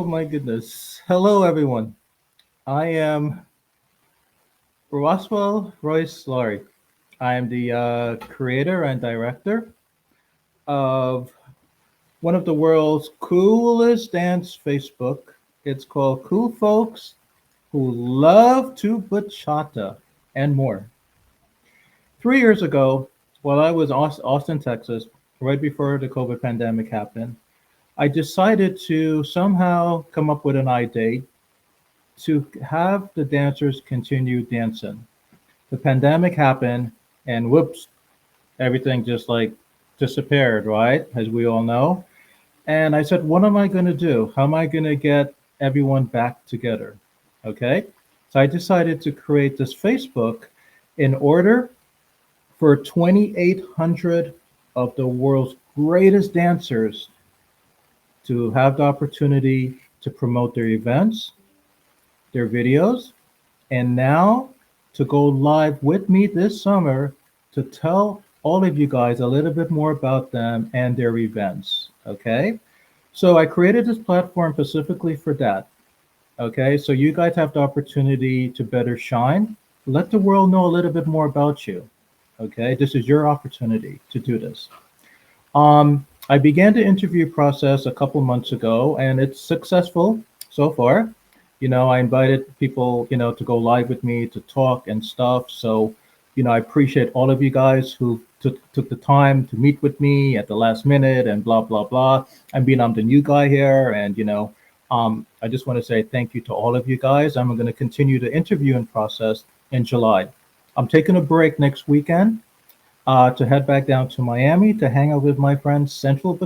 my goodness. Hello, everyone. I am Roswell Royce Laurie. I am the creator and director of one of the world's coolest dance Facebook. It's called Cool Folks Who Love to Bachata and more. 3 years ago, while I was in Austin, Texas, right before the COVID pandemic happened, I decided to somehow come up with an idea to have the dancers continue dancing. The pandemic happened, and whoops, everything just like disappeared, right? As we all know. And I said, what am I going to do? How am I going to get everyone back together? Okay. So I decided to create this Facebook in order for 2,800 of the world's greatest dancers to have the opportunity to promote their events, their videos, and now to go live with me this summer to tell all of you guys a little bit more about them and their events. Okay. So I created this platform specifically for that. Okay. So you guys have the opportunity to better shine. Let the world know a little bit more about you. Okay. This is your opportunity to do this. I began the interview process a couple months ago, and it's successful so far. I invited people, to go live with me to talk and stuff. So, I appreciate all of you guys who took the time to meet with me at the last minute and blah, blah, blah. I mean, I'm the new guy here, and, I just want to say thank you to all of you guys. I'm going to continue the interviewing process in July. I'm taking a break next weekend to head back down to Miami to hang out with my friends Central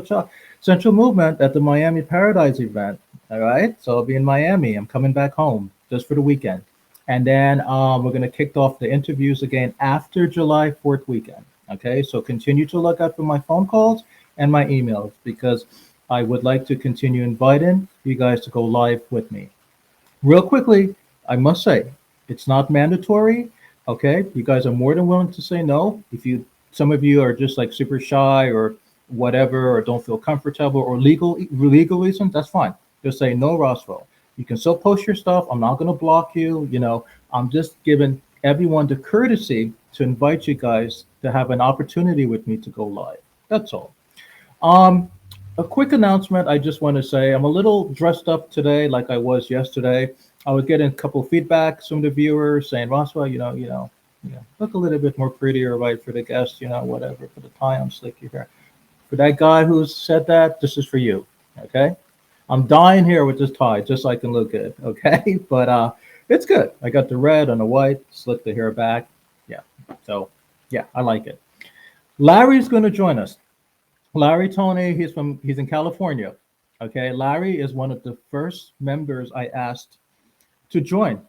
Movement at the Miami Paradise event. All right, so I'll be in Miami. I'm coming back home just for the weekend, and then we're going to kick off the interviews again after July 4th weekend. Okay, so continue to look out for my phone calls and my emails because I would like to continue inviting you guys to go live with me. Real quickly, I must say it's not mandatory. Okay, you guys are more than willing to say no. If some of you are just like super shy or whatever, or don't feel comfortable, or legal reasons, that's fine. Just say no, Roswell. You can still post your stuff. I'm not going to block you. I'm just giving everyone the courtesy to invite you guys to have an opportunity with me to go live. That's all. Um, a quick announcement. I just want to say I'm a little dressed up today, like I was yesterday. I was getting a couple of feedback, some of the viewers saying, Roswell, look a little bit more prettier, right, for the guests, whatever, for the tie on slick your hair. For that guy who said that, this is for you, okay? I'm dying here with this tie, just so I can look good, okay? But it's good. I got the red and the white, slick the hair back. Yeah, so yeah, I like it. Larry's going to join us. Larry Toney, he's in California, okay? Larry is one of the first members I asked to join.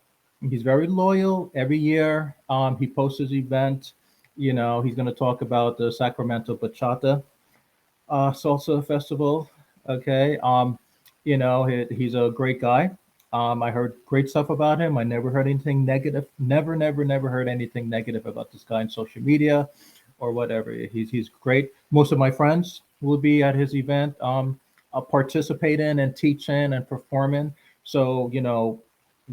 He's very loyal. Every year, he posts his event. He's going to talk about the Sacramento Bachata Salsa Festival. Okay. He's a great guy. I heard great stuff about him. I never heard anything negative. Never, never, never heard anything negative about this guy on social media or whatever. He's great. Most of my friends will be at his event, participating and teaching and performing. So,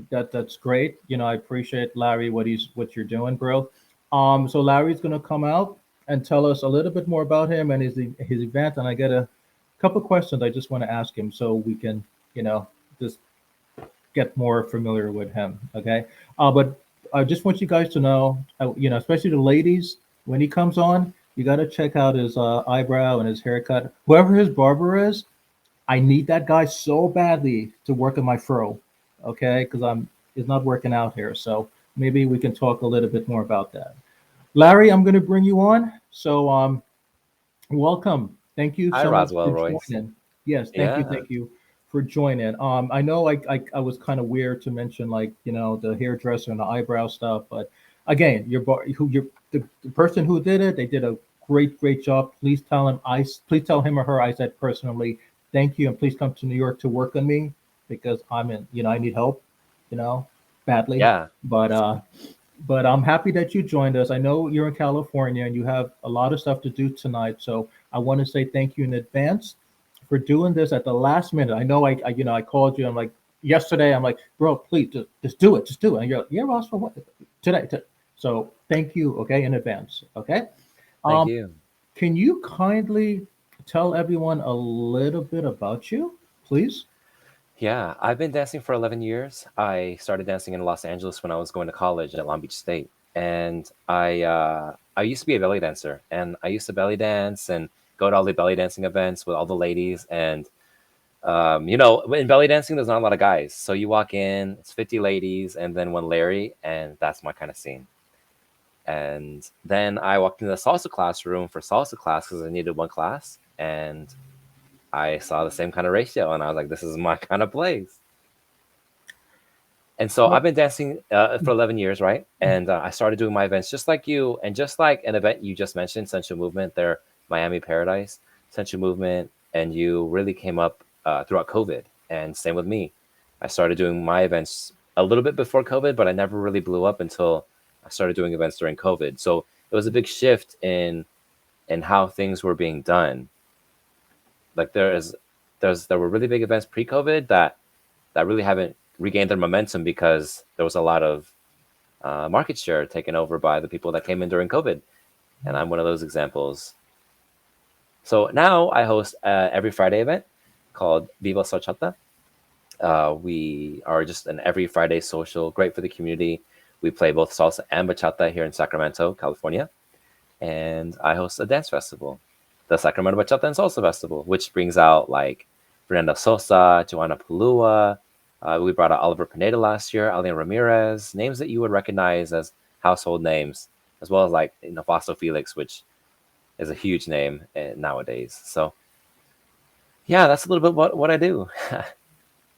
that's great. I appreciate Larry what you're doing, bro. So Larry's gonna come out and tell us a little bit more about him and his event. And I got a couple questions I just want to ask him so we can, just get more familiar with him. Okay. But I just want you guys to know, especially the ladies, when he comes on, you got to check out his eyebrow and his haircut. Whoever his barber is, I need that guy so badly to work on my fro. Okay, because it's not working out here. So maybe we can talk a little bit more about that. Larry, I'm going to bring you on. So welcome. Thank you Hi, so much Roswell for Royce. joining. Yes, Yeah. thank you for joining. I know I was kind of weird to mention like the hairdresser and the eyebrow stuff, but again, the person who did it, they did a great job. Please tell him or her I said personally thank you, and please come to New York to work on me because I need help, you know, badly. Yeah. But I'm happy that you joined us. I know you're in California and you have a lot of stuff to do tonight, so I want to say thank you in advance for doing this at the last minute. I know I called you. I'm like yesterday. I'm like, bro, please just do it, just do it. And you're like, yeah, Ross, for what today? So thank you, okay, in advance, okay. Thank Um, you. can you kindly tell everyone a little bit about you, please? Yeah, I've been dancing for 11 years. I started dancing in Los Angeles when I was going to college at Long Beach State. And I used to be a belly dancer, and I used to belly dance and go to all the belly dancing events with all the ladies. And in belly dancing, there's not a lot of guys. So you walk in, it's 50 ladies, and then one Larry, and that's my kind of scene. And then I walked into the salsa classroom for salsa class because I needed one class, and I saw the same kind of ratio, and I was like, "This is my kind of place." And so Well, I've been dancing for 11 years, right? And I started doing my events just like you, and just like an event you just mentioned, Sensual Movement, there, Miami Paradise, Sensual Movement, and you really came up throughout COVID. And same with me. I started doing my events a little bit before COVID, but I never really blew up until I started doing events during COVID. So it was a big shift in how things were being done. Like there were really big events pre-COVID that really haven't regained their momentum because there was a lot of market share taken over by the people that came in during COVID, and I'm one of those examples. So now I host every Friday event called Viva Sorchata. We are just an every Friday social, great for the community. We play both salsa and bachata here in Sacramento, California, and I host a dance festival, the Sacramento Bachata and Salsa Festival, which brings out like Fernanda Sosa, Joanna Palua. We brought out Oliver Pineda last year, Alien Ramirez, names that you would recognize as household names, as well as like Faso Felix, which is a huge name nowadays. So yeah, that's a little bit what I do.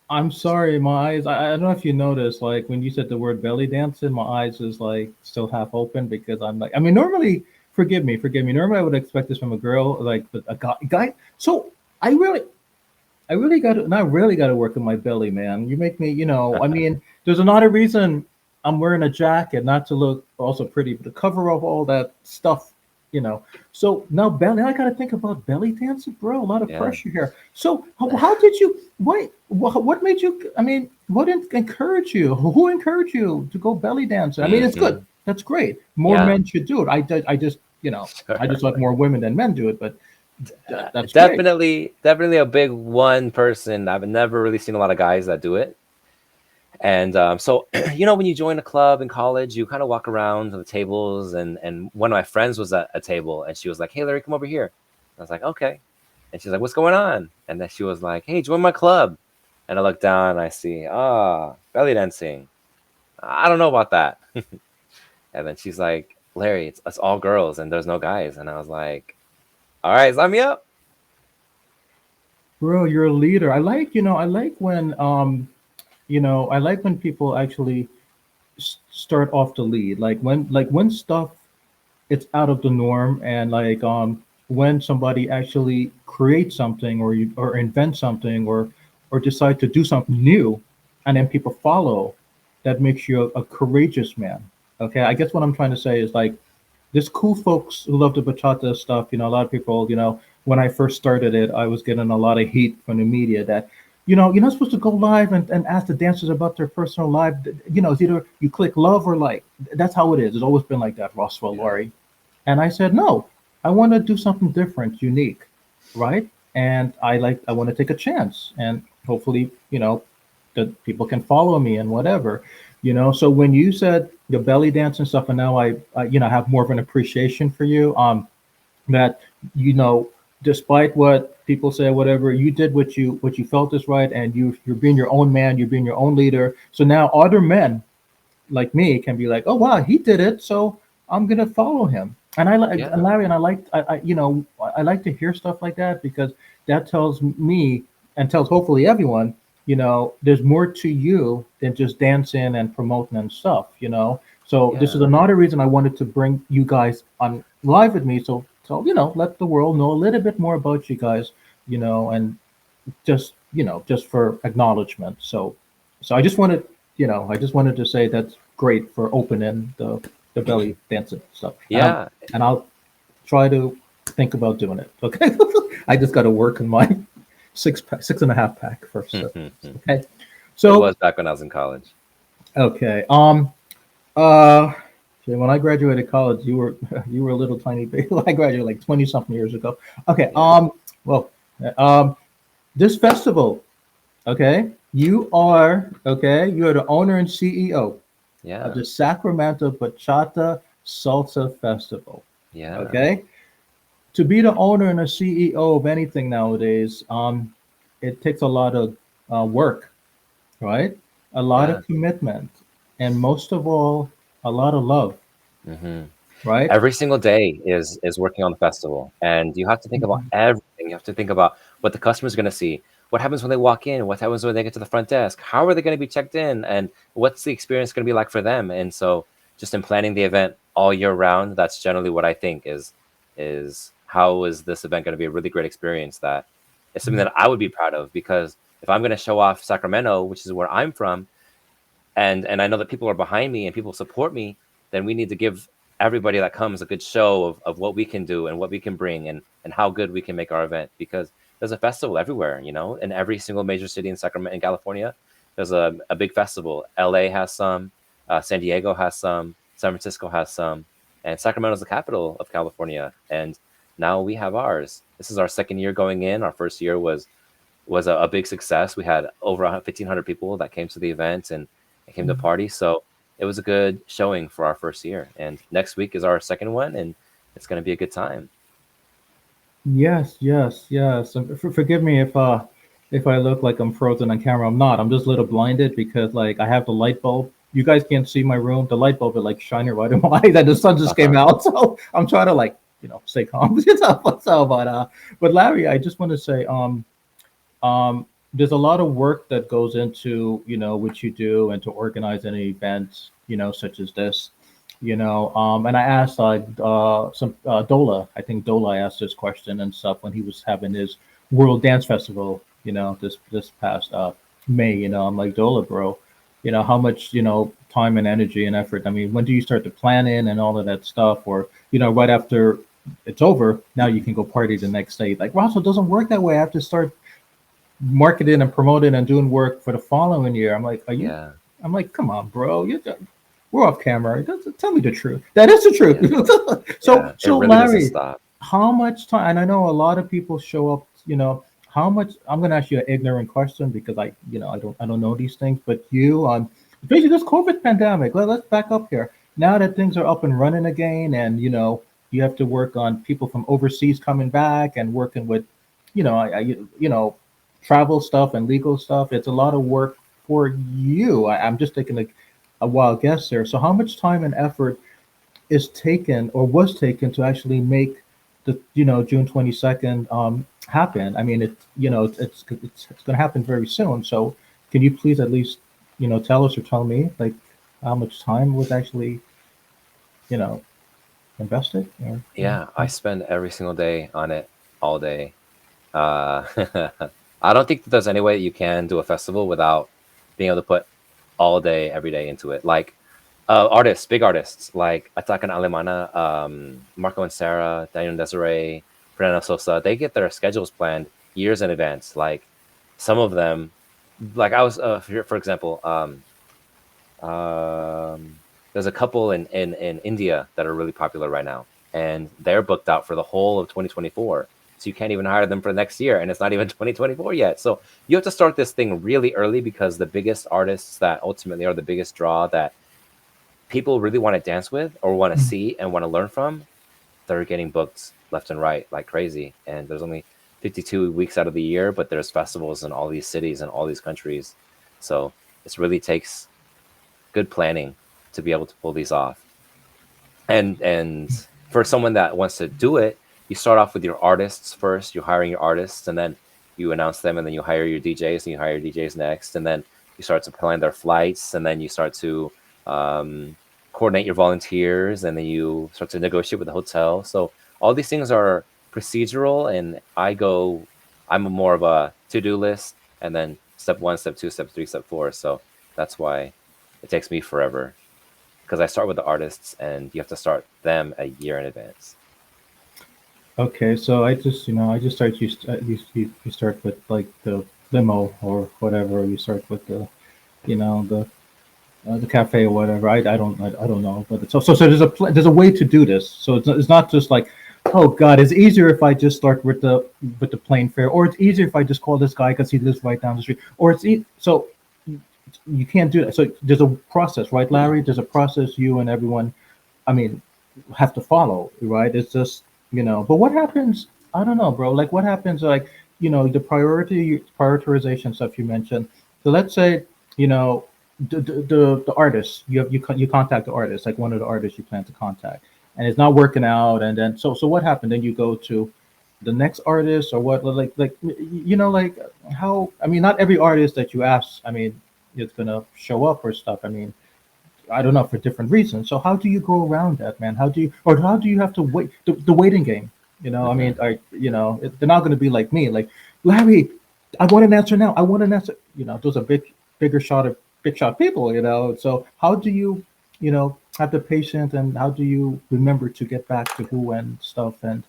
I'm sorry, my eyes. I don't know if you noticed, like when you said the word belly dancing, my eyes is like still half open because I'm like, I mean, normally, forgive me. Normally, I would expect this from a girl, like a guy. So I really, I really got to, not really got to work on my belly, man. You make me, I mean, there's another reason I'm wearing a jacket, not to look also pretty, but to cover up all that stuff, you know. So now belly, I got to think about belly dancing, bro. A lot of Yeah. pressure here. So how did you, what made you, I mean, what encouraged you? Who encouraged you to go belly dancing? I mean, it's good. Hmm. That's great. More Yeah. men should do it. I just, I just like more women than men do it, but that's great. Definitely a big one person. I've never really seen a lot of guys that do it. And so, when you join a club in college, you kind of walk around to the tables, and one of my friends was at a table, and she was like, "Hey, Larry, come over here." I was like, "Okay." And she's like, "What's going on?" And then she was like, "Hey, join my club." And I look down, and I see, belly dancing. I don't know about that. And then she's like, "Larry, it's all girls, and there's no guys." And I was like, "All right, sign me up." Bro, you're a leader. I like when I like when people actually start off the lead. Like when stuff it's out of the norm and when somebody actually creates something or invent something or decide to do something new and then people follow, that makes you a courageous man. Okay, I guess what I'm trying to say is like there's cool folks who love the bachata stuff. A lot of people, when I first started it, I was getting a lot of heat from the media that, you're not supposed to go live and ask the dancers about their personal life. It's either you click love or like. That's how it is. It's always been like that, Roswell, Yeah. Laurie. And I said, no, I want to do something different, unique, right? And I want to take a chance, and hopefully, that people can follow me and whatever. So when you said the belly dance and stuff, and now I have more of an appreciation for you. That you know, despite what people say, whatever, you did what you felt is right, and you're being your own man, you're being your own leader. So now other men like me can be like, oh wow, he did it, so I'm gonna follow him. And I like and Yeah. Larry, and I like to hear stuff like that because that tells me and tells hopefully everyone, there's more to you than just dancing and promoting and stuff. So this is Yeah. another reason I wanted to bring you guys on live with me, so let the world know a little bit more about you guys, and just for acknowledgement. So I just wanted to say that's great for opening the belly dancing stuff, Yeah. and I'll try to think about doing it. Okay, I just got to work on my six and a half pack first. So, It okay. So was back when I was in college. okay. Uh, okay, when I graduated college, you were you were a little tiny baby. I graduated like 20 something years ago. Okay. Yeah. Well, this festival. Okay. You are the owner and CEO of Yeah. the Sacramento Bachata Salsa Festival. Yeah. Okay. To be the owner and a CEO of anything nowadays, it takes a lot of work, right? A lot Yeah. of commitment, and most of all, a lot of love, Hmm. right? Every single day is working on the festival, and you have to think about Mhm. everything. You have to think about what the customer's going to see, what happens when they walk in, what happens when they get to the front desk, how are they going to be checked in, and what's the experience going to be like for them. And so just in planning the event all year round, that's generally what I think is how is this event going to be a really great experience that is something that I would be proud of, because if I'm going to show off Sacramento, which is where I'm from, and I know that people are behind me and people support me, then we need to give everybody that comes a good show of what we can do and what we can bring, and how good we can make our event, because there's a festival everywhere, in every single major city in Sacramento in California. There's a big festival. LA has some, San Diego has some, San Francisco has some, and Sacramento is the capital of California. And now we have ours. This is our second year going in. Our first year was a big success. We had over 1,500 people that came to the event and came to party. So it was a good showing for our first year. And next week is our second one, and it's going to be a good time. Yes, yes, yes. And forgive me if I look like I'm frozen on camera. I'm not. I'm just a little blinded because like I have the light bulb. You guys can't see my room. The light bulb is like shining right in my eyes, and the sun just came out. So I'm trying to like stay calm. But Larry, I just want to say there's a lot of work that goes into what you do and to organize any events such as this. And I asked some Dola. I think Dola asked this question and stuff when he was having his World Dance Festival. This past May. I'm like, Dola, bro. How much time and energy and effort. I mean, when do you start to plan in and all of that stuff, or right after it's over, now you can go party the next day. Like, Russell, doesn't work that way. I have to start marketing and promoting and doing work for the following year. I'm like, are you? Yeah. I'm like, come on, bro. We're off camera. Tell me the truth. That is the Yeah. truth. so, Yeah. It so really doesn't Larry, stop. how much time? And I know a lot of people show up. How much? I'm going to ask you an ignorant question because I don't know these things. But you, especially this COVID pandemic. Let's back up here. Now that things are up and running again, and you have to work on people from overseas coming back and working with, travel stuff and legal stuff. It's a lot of work for you. I'm just taking a wild guess there. So, how much time and effort is taken or was taken to actually make the June 22nd happen? I mean, it's going to happen very soon. So, can you please at least tell us or tell me like how much time was actually you know invested? Yeah. I spend every single day on it, all day. Uh, I don't think that there's any way that you can do a festival without being able to put all day, every day into it. Like artists, big artists like Attack and Alemana, Marco and Sarah, Daniel and Desiree, Fernando Sosa, they get their schedules planned years in advance. Like some of them, like I was, for example, there's a couple in India that are really popular right now, and they're booked out for the whole of 2024. So you can't even hire them for next year, and it's not even 2024 yet. So you have to start this thing really early, because the biggest artists that ultimately are the biggest draw that people really want to dance with or want to see and want to learn from, they're getting booked left and right like crazy. And there's only 52 weeks out of the year, but there's festivals in all these cities and all these countries. So it really takes good planning to be able to pull these off. And for someone that wants to do it, you start off with your artists first. You're hiring your artists, and then you announce them, and then you hire your DJs, and you hire your DJs next, and then you start to plan their flights, and then you start to um, coordinate your volunteers, and then you start to negotiate with the hotel. So all these things are procedural, and I'm more of a to-do list, and then step one, step two, step three, step four. So that's why it takes me forever, because I start with the artists, and you have to start them a year in advance. Okay, so I just, I just start you start with like the limo or whatever. You start with you know, the cafe or whatever. I don't know, but so there's a way to do this. So it's not just like, oh God, it's easier if I just start with the plane fare, or it's easier if I just call this guy because he lives right down the street, or so you can't do that. So there's a process, right, Larry? There's a process you and everyone, I mean, have to follow, right? It's just, but what happens? I don't know, bro. Like, what happens? Like, the prioritization stuff you mentioned. So let's say, you know, the artist you contact the artist, like one of the artists you plan to contact, and it's not working out, and then so what happened? Then you go to the next artist, or what? Like like how? I mean, not every artist that you ask, I mean, is gonna show up or stuff. I mean, I don't know, for different reasons. So how do you go around that, man? How do you have to wait the waiting game? I Hmm. mean, they're not going to be like me, like Larry. I want an answer now. I want an answer. Those are big shot people. So how do you, have the patience, and how do you remember to get back to who and stuff? And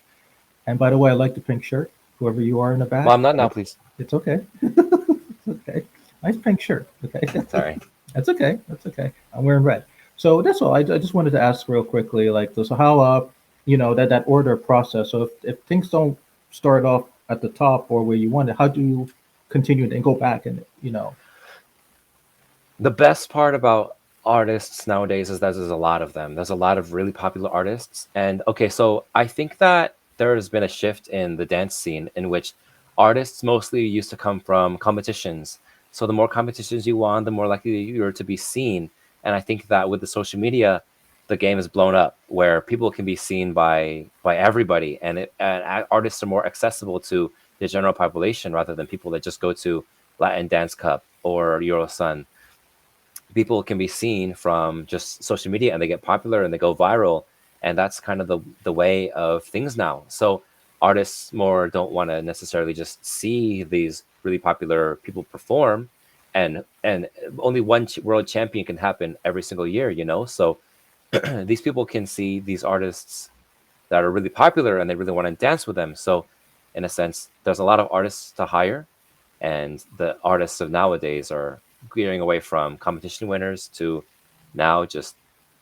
by the way, I like the pink shirt. Whoever you are in the Well, back, I'm not now, please. it's okay. It's okay. Nice pink shirt. Okay. Sorry. That's okay. That's okay. I'm wearing red. So that's all. I just wanted to ask real quickly, like, so how, that order process. So if things don't start off at the top or where you want it, how do you continue and go back and, The best part about artists nowadays is that there's a lot of them. There's a lot of really popular artists. And okay, so I think that there has been a shift in the dance scene in which artists mostly used to come from competitions. So the more competitions you won, the more likely you're to be seen. And I think that with the social media, the game is blown up where people can be seen by everybody, and artists are more accessible to the general population rather than people that just go to Latin Dance Cup or Eurosun. People can be seen from just social media and they get popular and they go viral, and that's kind of the way of things now. So artists more don't want to necessarily just see these really popular people perform, and only one world champion can happen every single year, so these people can see these artists that are really popular and they really want to dance with them. So in a sense, there's a lot of artists to hire, and the artists of nowadays are gearing away from competition winners to now just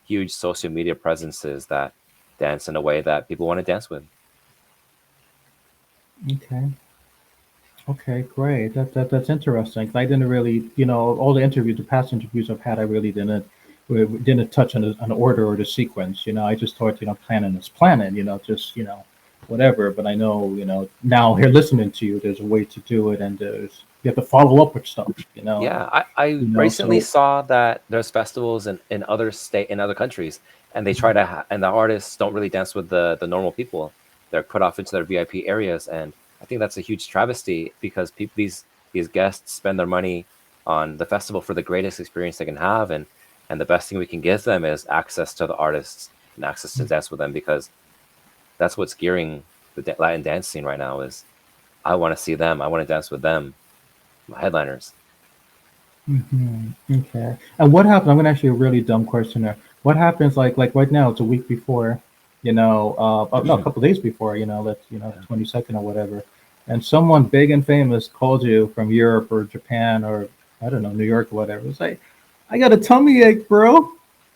huge social media presences that dance in a way that people want to dance with. okay, okay, great. That's interesting. I didn't really, all the interviews, the past interviews I've had, I really didn't touch on an order or the sequence. I just thought, planning is planning. Just whatever. But I know, now here listening to you, there's a way to do it, and you have to follow up with stuff. Yeah, I recently So saw that there's festivals in other state in other countries, and they try to and the artists don't really dance with the normal people. They're put off into their VIP areas, and I think that's a huge travesty because people these guests spend their money on the festival for the greatest experience they can have, and the best thing we can give them is access to the artists and access to dance with them, because that's what's gearing the Latin dance scene right now. Is I want to see them, I want to dance with them, my headliners. okay. And what happens? I'm gonna ask you a really dumb question there. What happens, like right now? It's a week before, no, a couple days before. Let's, Yeah. 22nd or whatever, and someone big and famous calls you from Europe or Japan or I don't know, New York or whatever. It's like, I got a tummy ache, bro.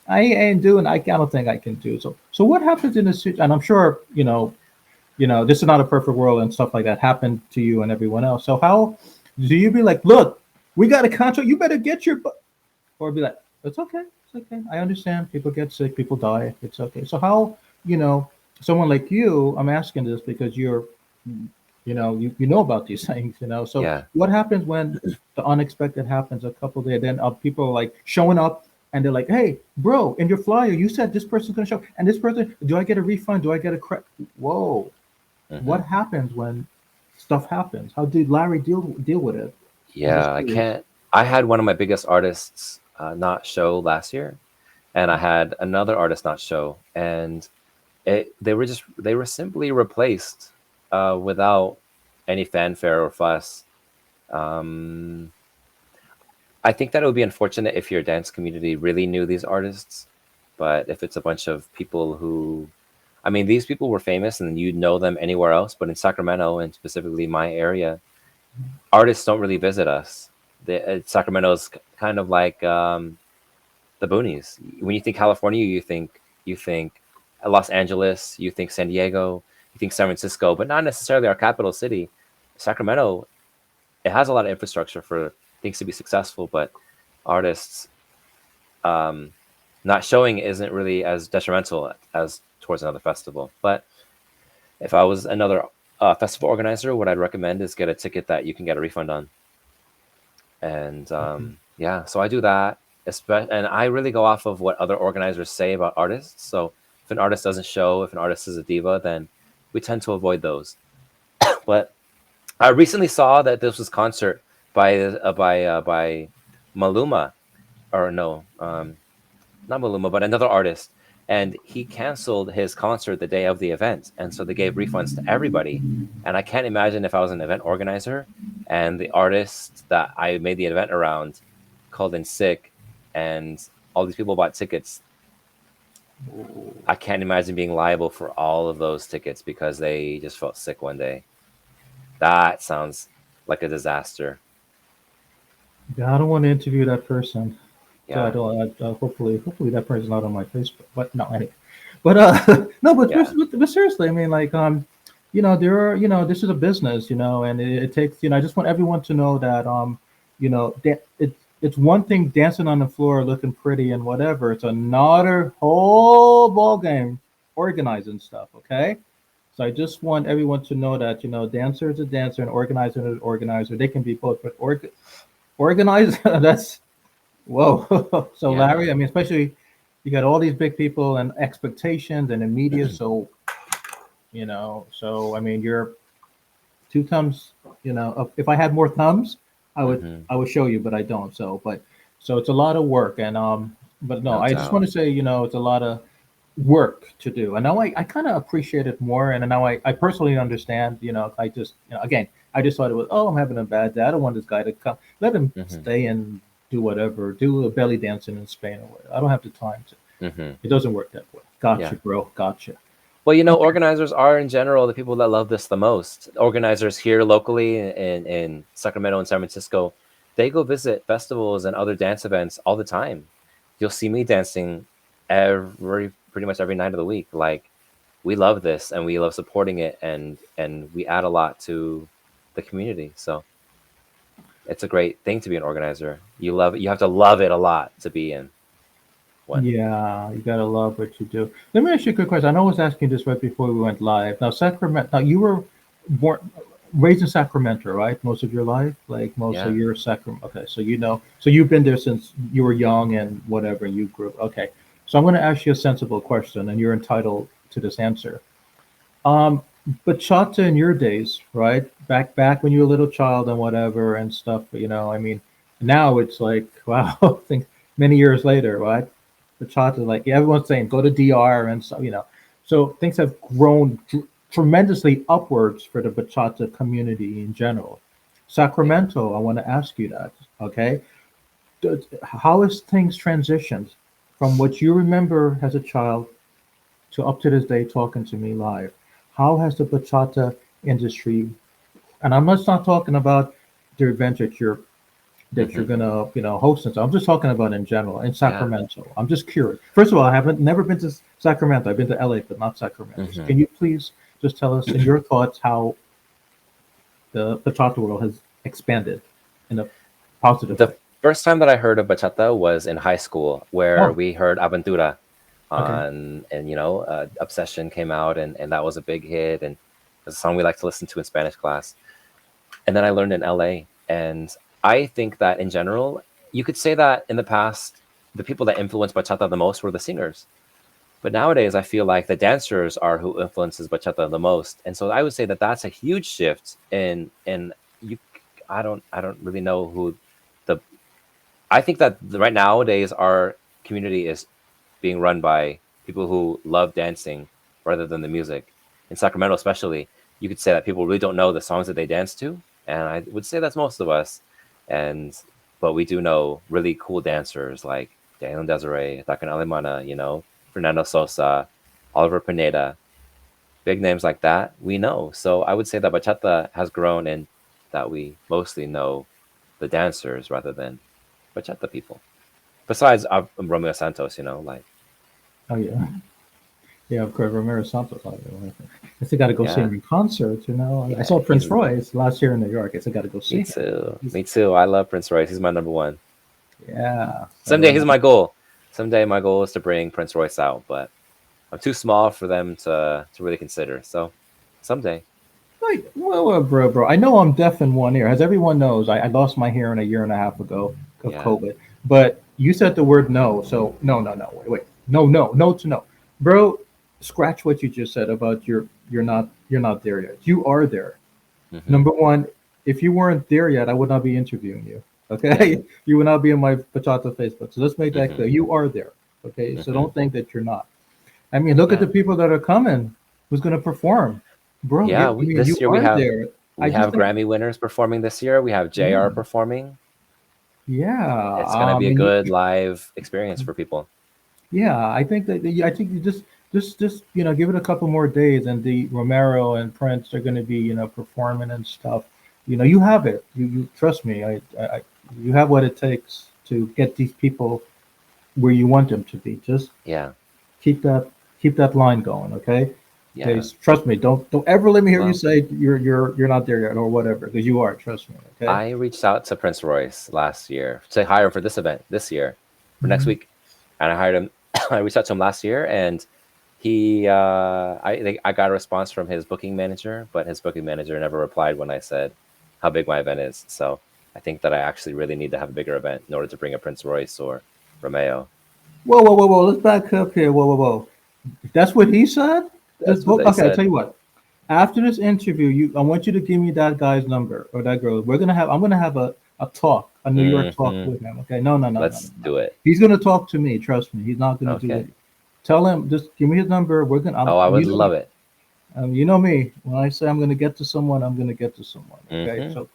I ain't doing. I don't think I can do so. What happens in this? And I'm sure this is not a perfect world and stuff like that happened to you and everyone else. So how do you be like, look, we got a contract. You better get your or be like, it's okay, it's okay. I understand. People get sick, people die. It's okay. So how, someone like you, I'm asking this because you know about these things. So Yeah. what happens when the unexpected happens a couple days? Then people are like showing up and they're like, hey, bro, in your flyer, you said this person's gonna show, and this person, do I get a refund? Do I get a credit? Whoa, what Hmm. happens when stuff happens? How did Larry deal with it? I'm just Yeah, I curious. can't. I had one of my biggest artists not show last year, and I had another artist not show, and they were simply replaced without any fanfare or fuss. Um, I think that it would be unfortunate if your dance community really knew these artists, but if it's a bunch of people who I mean, these people were famous and you'd know them anywhere else, but in Sacramento and specifically my area, artists don't really visit us. Sacramento's kind of like the boonies. When you think California, you think Los Angeles, you think San Diego, you think San Francisco, but not necessarily our capital city. Sacramento, it has a lot of infrastructure for things to be successful, but artists um, not showing isn't really as detrimental as towards another festival. But if I was another festival organizer, what I'd recommend is get a ticket that you can get a refund on. And yeah, so I do that. And I really go off of what other organizers say about artists. So if an artist doesn't show, if an artist is a diva, then we tend to avoid those. But I recently saw that this was concert by Maluma, or no, not Maluma, but another artist, and he canceled his concert the day of the event, and so they gave refunds to everybody. And I can't imagine if I was an event organizer and the artist that I made the event around called in sick, and all these people bought tickets. I can't imagine being liable for all of those tickets because they just felt sick one day. That sounds like a disaster. Yeah, I don't want to interview that person. So I Yeah, don't. Hopefully that person's not on my Facebook. But no, anyway. But no. yeah. But seriously, I mean, like, there are, this is a business, and it takes, I just want everyone to know that, it's one thing dancing on the floor, looking pretty and whatever. It's another whole ball game organizing stuff. Okay. So I just want everyone to know that, dancer is a dancer and organizer is an organizer. They can be both, but organize, that's whoa. So Yeah, Larry, I mean, especially you got all these big people and expectations and the media. So so I mean, you're two thumbs. If I had more thumbs, I would hmm, I would show you, but I don't. So it's a lot of work, and but no, no I just want doubt. to say, it's a lot of work to do, and now I kind of appreciate it more, and now I personally understand. I just again, I just thought it was, oh, I'm having a bad day. I don't want this guy to come. Let him Hmm, stay and do whatever, do a belly dancing in Spain or whatever. I don't have the time to. hmm. It doesn't work that way. Gotcha, Yeah. bro. Gotcha. Well, Okay. organizers are in general the people that love this the most. Organizers here locally in Sacramento and San Francisco, they go visit festivals and other dance events all the time. You'll see me dancing pretty much every night of the week. Like we love this and we love supporting it, and we add a lot to the community. So it's a great thing to be an organizer. You have to love it a lot to be in one. Yeah, you gotta love what you do. Let me ask you a quick question. I know I was asking this right before we went live. Now, Sacramento. Now, you were born, raised in Sacramento, right? Most of your life, like most of Yeah. your Sacramento. Okay, so so you've been there since you were young and whatever. You grew. Okay, so I'm going to ask you a sensible question, and you're entitled to this answer. Um, Bachata in your days, right? Back when you were a little child and whatever and stuff. I mean, now it's like wow. I think many years later, right? Bachata, like everyone's saying, go to DR and so So things have grown tremendously upwards for the bachata community in general. Yeah. Sacramento, I want to ask you that. Okay, how has things transitioned from what you remember as a child to up to this day talking to me live? How has the bachata industry, and I'm just not talking about the event that you're Hmm. gonna host and stuff. I'm just talking about in general in Yeah. Sacramento. I'm just curious. First of all, I haven't never been to Sacramento. I've been to LA, but not Sacramento. So Hmm. can you please just tell us in your thoughts how the bachata world has expanded in a positive The way? first time that I heard of bachata was in high school, where Oh, we heard Aventura okay. on, and Obsession came out, and that was a big hit, and it's a song we like to listen to in Spanish class. And then I learned in LA, and I think that in general, you could say that in the past, the people that influenced bachata the most were the singers. But nowadays, I feel like the dancers are who influences bachata the most, and so I would say that that's a huge shift in you. I don't really know who the I think that right nowadays our community is being run by people who love dancing rather than the music. In Sacramento, especially, you could say that people really don't know the songs that they dance to, and I would say that's most of us. And but we do know really cool dancers like Daniel Desiree, Takan Alemana, Fernando Sosa, Oliver Pineda. big names like that, we know. So I would say that bachata has grown in that we mostly know the dancers rather than bachata people. Besides Romeo Santos, like Oh yeah, yeah. Of course, Romero Santos. I still got to go see yeah, him in concert. I yeah, saw Prince Royce last year in New York. I still got to go see me him. too, He's, me too. I love Prince Royce. He's my number one. yeah. Someday, here's my goal. Someday, my goal is to bring Prince Royce out, but I'm too small for them to really consider. So, someday, Like, well, bro. I know I'm deaf in one ear. As everyone knows, I lost my hearing a year and a half ago of yeah. COVID. But you said the word no, so no, no, no. Wait. No to no, bro. Scratch what you just said about you're not there yet. You are there. Hmm. Number one, if you weren't there yet, I would not be interviewing you. Yeah. Okay, you would not be on my Bachata Facebook. So let's make that Hmm. clear. You are there. Okay, so Hmm. don't think that you're not. I mean, look at the Yeah. people that are coming. Who's going to perform, bro? Yeah. I mean, This you year we are have there. I we just have think, Grammy winners performing this year. We have yeah, JR performing. yeah. It's gonna be a And good live experience for people. yeah, I think you just give it a couple more days, and the Romero and Prince are going to be performing and stuff. You have it. You trust me. You have what it takes to get these people where you want them to be. Just Yeah. keep that keep that line going, okay? Yeah. Please trust me. Don't ever let me hear you Well, say you're not there yet or whatever, because you are. Trust me, okay? I reached out to Prince Royce last year to hire him for this event this year, for next Mhm. week, and I hired him. I reached out to him last year, and I got a response from his booking manager, but his booking manager never replied when I said how big my event is. So I think that I actually really need to have a bigger event in order to bring a Prince Royce or Romeo. Whoa! Let's back up here. Whoa! That's what he said. This That's what book. they Okay, I said. tell you what. After this interview, I want you to give me that guy's number or that girl. I'm gonna have a talk, a New York talk Hmm. with him. Okay, no, no, no, no, no, Let's no. do it. He's gonna talk to me. Trust me. He's not gonna do Okay. it. Tell him, just give me his number. We're gonna. Oh, I would love it. You know me. When I say I'm gonna get to someone, I'm gonna get to someone. Okay, Hmm. so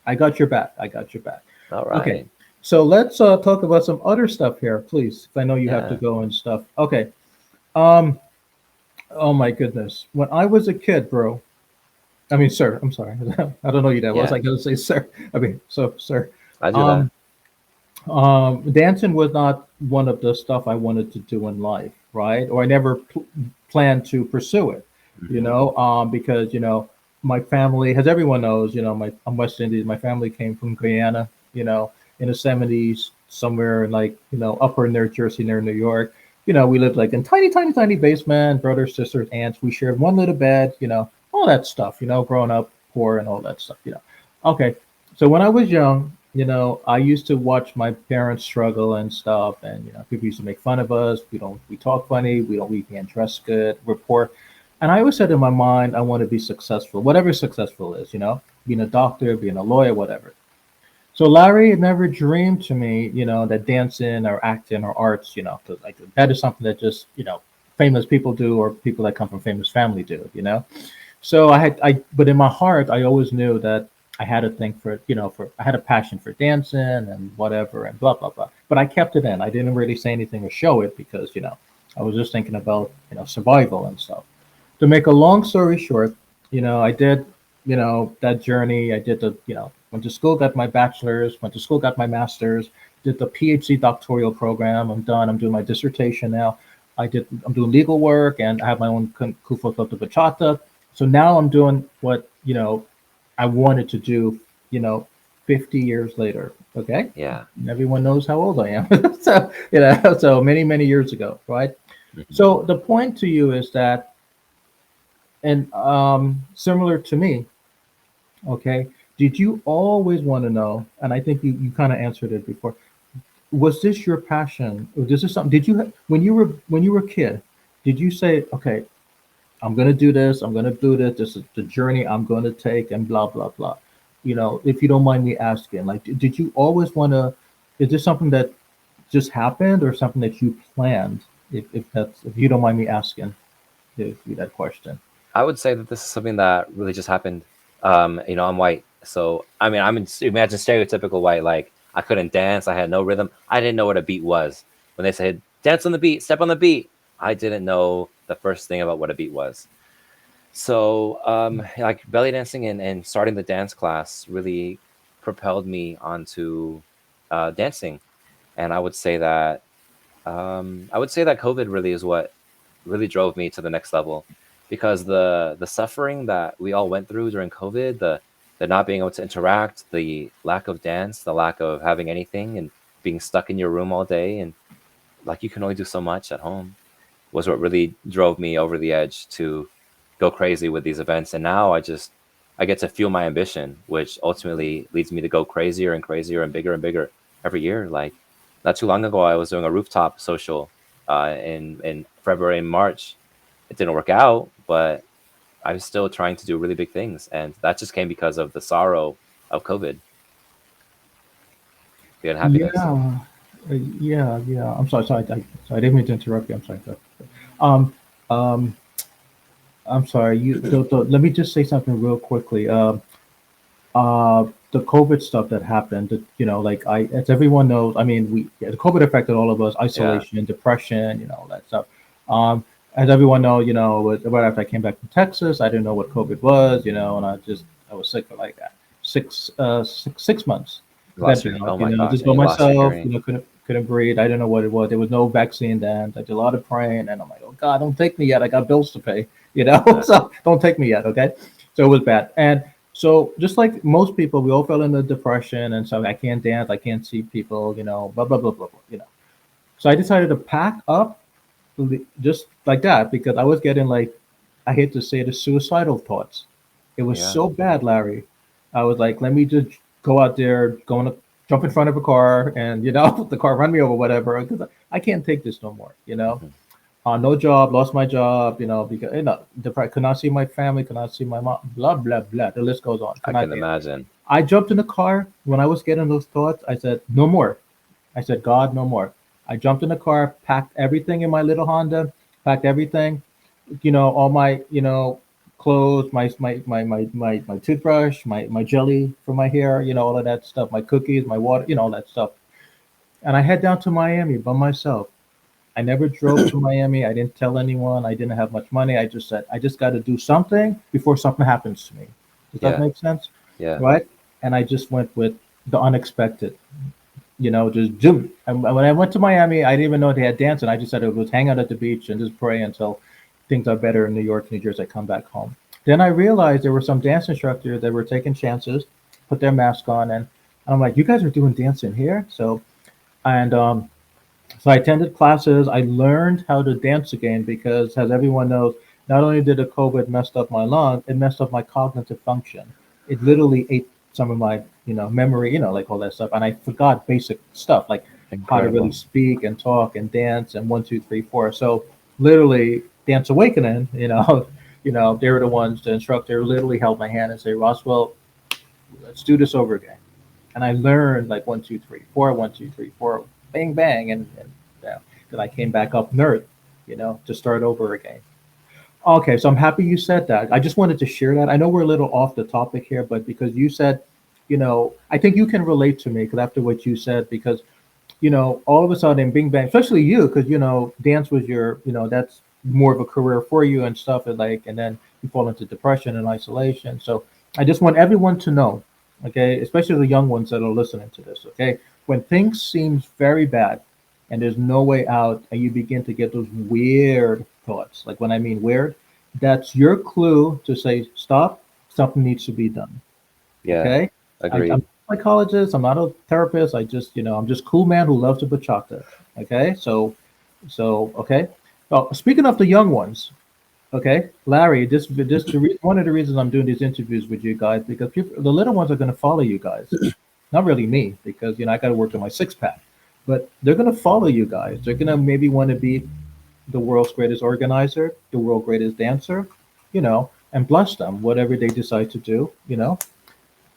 I got your back. I got your back. All Okay, right. so let's talk about some other stuff here, please. If I know you have to Yeah. go and stuff. Okay. Um. Oh my goodness. When I was a kid, bro. I mean, sir. I'm sorry. I don't know you that well. So Yeah. I gotta say, sir. I mean, so, sir. I do that. Um. Dancing was not one of the stuff I wanted to do in life, right? Or I never planned to pursue it, Hmm. because my family, as everyone knows, I'm West Indian. My family came from Guyana, in the '70s, somewhere in like upper near Jersey, near New York. We lived like in tiny basement, brothers, sisters, aunts. We shared one little bed, all that stuff. Growing up poor and all that stuff. Okay, so when I was young, I used to watch my parents struggle and stuff, and people used to make fun of us. We talk funny. We can't dress good. We're poor, and I always said in my mind, I want to be successful, whatever successful is. Being a doctor, being a lawyer, whatever. So Larry had never dreamed to me, that dancing or acting or arts, 'cause, like that is something that just famous people do or people that come from famous family do. So but in my heart, I always knew that I had a thing I had a passion for dancing and whatever and blah, blah, blah. But I kept it in. I didn't really say anything or show it because, I was just thinking about, survival and stuff. To make a long story short, I did, that journey. I did went to school, got my bachelor's, went to school, got my master's, did the PhD doctoral program. I'm done. I'm doing my dissertation now. I'm doing legal work and I have my own Kufa Club de Bachata. So now I'm doing what, I wanted to do, you know, 50 years later. Okay. Yeah. Everyone knows how old I am. So, so many years ago, right? Hmm. So the point to you is that, and similar to me, okay, did you always want to know? And I think you kind of answered it before. Was this your passion? Or this is something, when you were a kid, did you say, okay, I'm going to do this. I'm going to do this. This is the journey I'm going to take, and blah blah blah. If you don't mind me asking, like, did you always want to? Is this something that just happened, or something that you planned? If you don't mind me asking, if you that question. I would say that this is something that really just happened. I'm white, so I mean, imagine stereotypical white. Like I couldn't dance. I had no rhythm. I didn't know what a beat was. When they said dance on the beat, step on the beat, I didn't know the first thing about what a beat was. So, like belly dancing and starting the dance class really propelled me onto dancing. And I would say that COVID really is what really drove me to the next level, because the suffering that we all went through during COVID, the not being able to interact, the lack of dance, the lack of having anything, and being stuck in your room all day, and like you can only do so much at home, was what really drove me over the edge to go crazy with these events. And now I get to fuel my ambition, which ultimately leads me to go crazier and crazier and bigger every year. Like not too long ago, I was doing a rooftop social in February and March. It didn't work out, but I was still trying to do really big things, and that just came because of the sorrow of COVID, the unhappiness. Yeah, yeah. I'm sorry, sorry, I didn't mean to interrupt you. I'm sorry. Um, um, I'm sorry. Let me just say something real quickly. The COVID stuff that happened, like as everyone knows, I mean, the COVID affected all of us, Yeah, isolation, depression, all that stuff. Um, as everyone know, right after I came back from Texas, I didn't know what COVID was, and I was sick for like 6 months. lost your. Fentanyl, Oh my gosh, just and by you lost your myself, hearing. couldn't breathe. I didn't know what it was. There was no vaccine then. I did a lot of praying, and I'm like, oh God, don't take me yet. I got bills to pay, Yeah, so don't take me yet, okay? So it was bad, and so just like most people, we all fell into depression, and so I can't dance, I can't see people, blah blah blah blah blah. So I decided to pack up just like that because I was getting like, I hate to say it, suicidal thoughts. It was yeah, so bad, Larry. I was like, let me just go out there, jump in front of a car, and the car run me over, whatever, because I can't take this no more. hmm, No job, lost my job, because could not see my family, could not see my mom, blah blah blah. The list goes on. I Could not can dance. imagine. I jumped in the car when I was getting those thoughts. I said, no more. I said, God, no more. I jumped in the car, packed everything in my little Honda, packed everything, all my, clothes, my toothbrush, my jelly for my hair, all of that stuff, my cookies, my water, all that stuff. And I head down to Miami by myself. I never drove to Miami. I didn't tell anyone. I didn't have much money. I just said, I just got to do something before something happens to me. Does that Yeah, make sense? yeah, Right? And I just went with the unexpected, just zoom. And when I went to Miami, I didn't even know they had dancing. I just said it was hang out at the beach and just pray until things are better in New York, New Jersey. I come back home. Then I realized there were some dance instructors that were taking chances, put their mask on, and I'm like, you guys are doing dancing here? And so I attended classes. I learned how to dance again because, as everyone knows, not only did the COVID mess up my lung, it messed up my cognitive function. It literally ate some of my, memory, like all that stuff. And I forgot basic stuff like how to really incredible. speak and talk and dance and one, two, three, four. So literally, Dance Awakening, they were the ones. The instructor literally held my hand and say, Roswell, let's do this over again. And I learned like one, two, three, four, one, two, three, four, bang, bang, and then I came back up nerd, to start over again. Okay, so I'm happy you said that. I just wanted to share that. I know we're a little off the topic here, but because you said, I think you can relate to me because after what you said, because all of a sudden, bing bang, especially you, because dance was your, that's more of a career for you and stuff, and then you fall into depression and isolation. So I just want everyone to know, okay, especially the young ones that are listening to this, okay, when things seems very bad and there's no way out, and you begin to get those weird thoughts, like when I mean weird, that's your clue to say stop. Something needs to be done. Yeah, Okay, I'm agreed. a psychologist. I'm not a therapist. I'm just cool man who loves to bachata. Okay, okay. Well, speaking of the young ones, okay, Larry, one of the reasons I'm doing these interviews with you guys because the little ones are going to follow you guys. Not really me because I got to work on my six pack, but they're going to follow you guys. They're going to maybe want to be the world's greatest organizer, the world's greatest dancer, and bless them whatever they decide to do.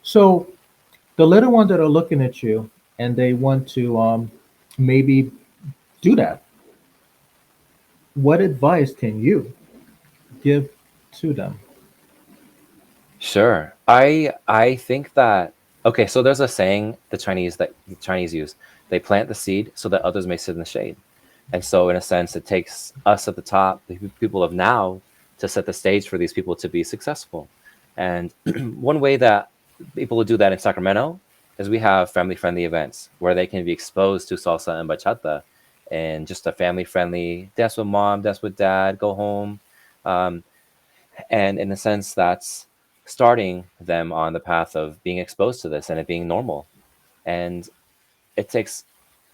So the little ones that are looking at you and they want to maybe do that, what advice can you give to them? Sure. I think that okay, so there's a saying the Chinese use. They plant the seed so that others may sit in the shade. And so in a sense it takes us at the top, the people of now, to set the stage for these people to be successful. And one way that people do that in Sacramento is we have family friendly events where they can be exposed to salsa and bachata and just a family friendly dance with mom, dance with dad, go home. Um, and in a sense, that's starting them on the path of being exposed to this and it being normal. And it takes,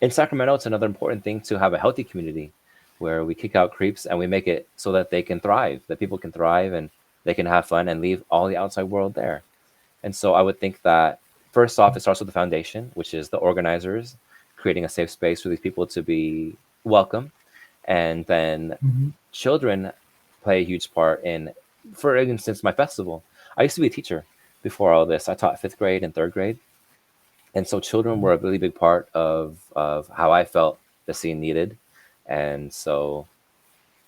in Sacramento, it's another important thing to have a healthy community where we kick out creeps and we make it so that they can thrive, that people can thrive and they can have fun and leave all the outside world there. And so I would think that first off, it starts with the foundation, which is the organizers creating a safe space for these people to be welcome. And then Hmm. children play a huge part in, for instance, my festival. I used to be a teacher before all this. I taught fifth grade and third grade. And so children were a really big part of how I felt the scene needed. And so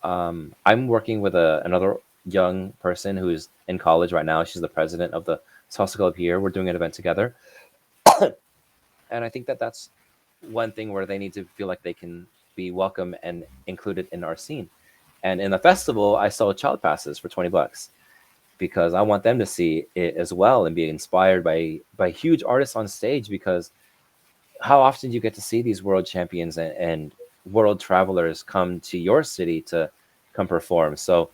I'm working with another young person who's in college right now. She's the president of the salsa club here. We're doing an event together, and I think that that's one thing where they need to feel like they can be welcome and included in our scene. And in the festival, I sell child passes for $20 because I want them to see it as well and be inspired by huge artists on stage. Because how often do you get to see these world champions and world travelers come to your city to come perform? So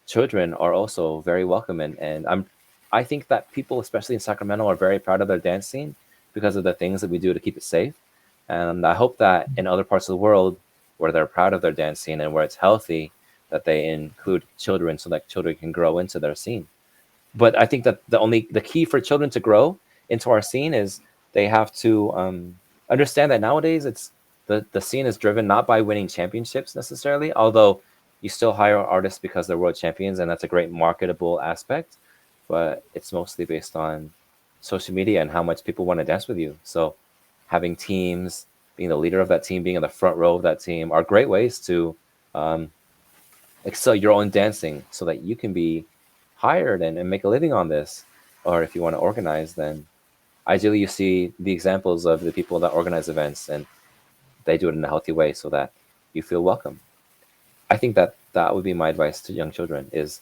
children are also very welcome, and I think that people, especially in Sacramento, are very proud of their dance scene because of the things that we do to keep it safe. And I hope that in other parts of the world where they're proud of their dance scene and where it's healthy, that they include children so that children can grow into their scene. But I think that the key for children to grow into our scene is they have to understand that nowadays it's the scene is driven not by winning championships necessarily, although you still hire artists because they're world champions and that's a great marketable aspect, but it's mostly based on social media and how much people want to dance with you. So having teams, being the leader of that team, being in the front row of that team are great ways to um, excel your own dancing so that you can be hired and make a living on this. Or if you want to organize, then ideally you see the examples of the people that organize events and they do it in a healthy way so that you feel welcome. I think that that would be my advice to young children is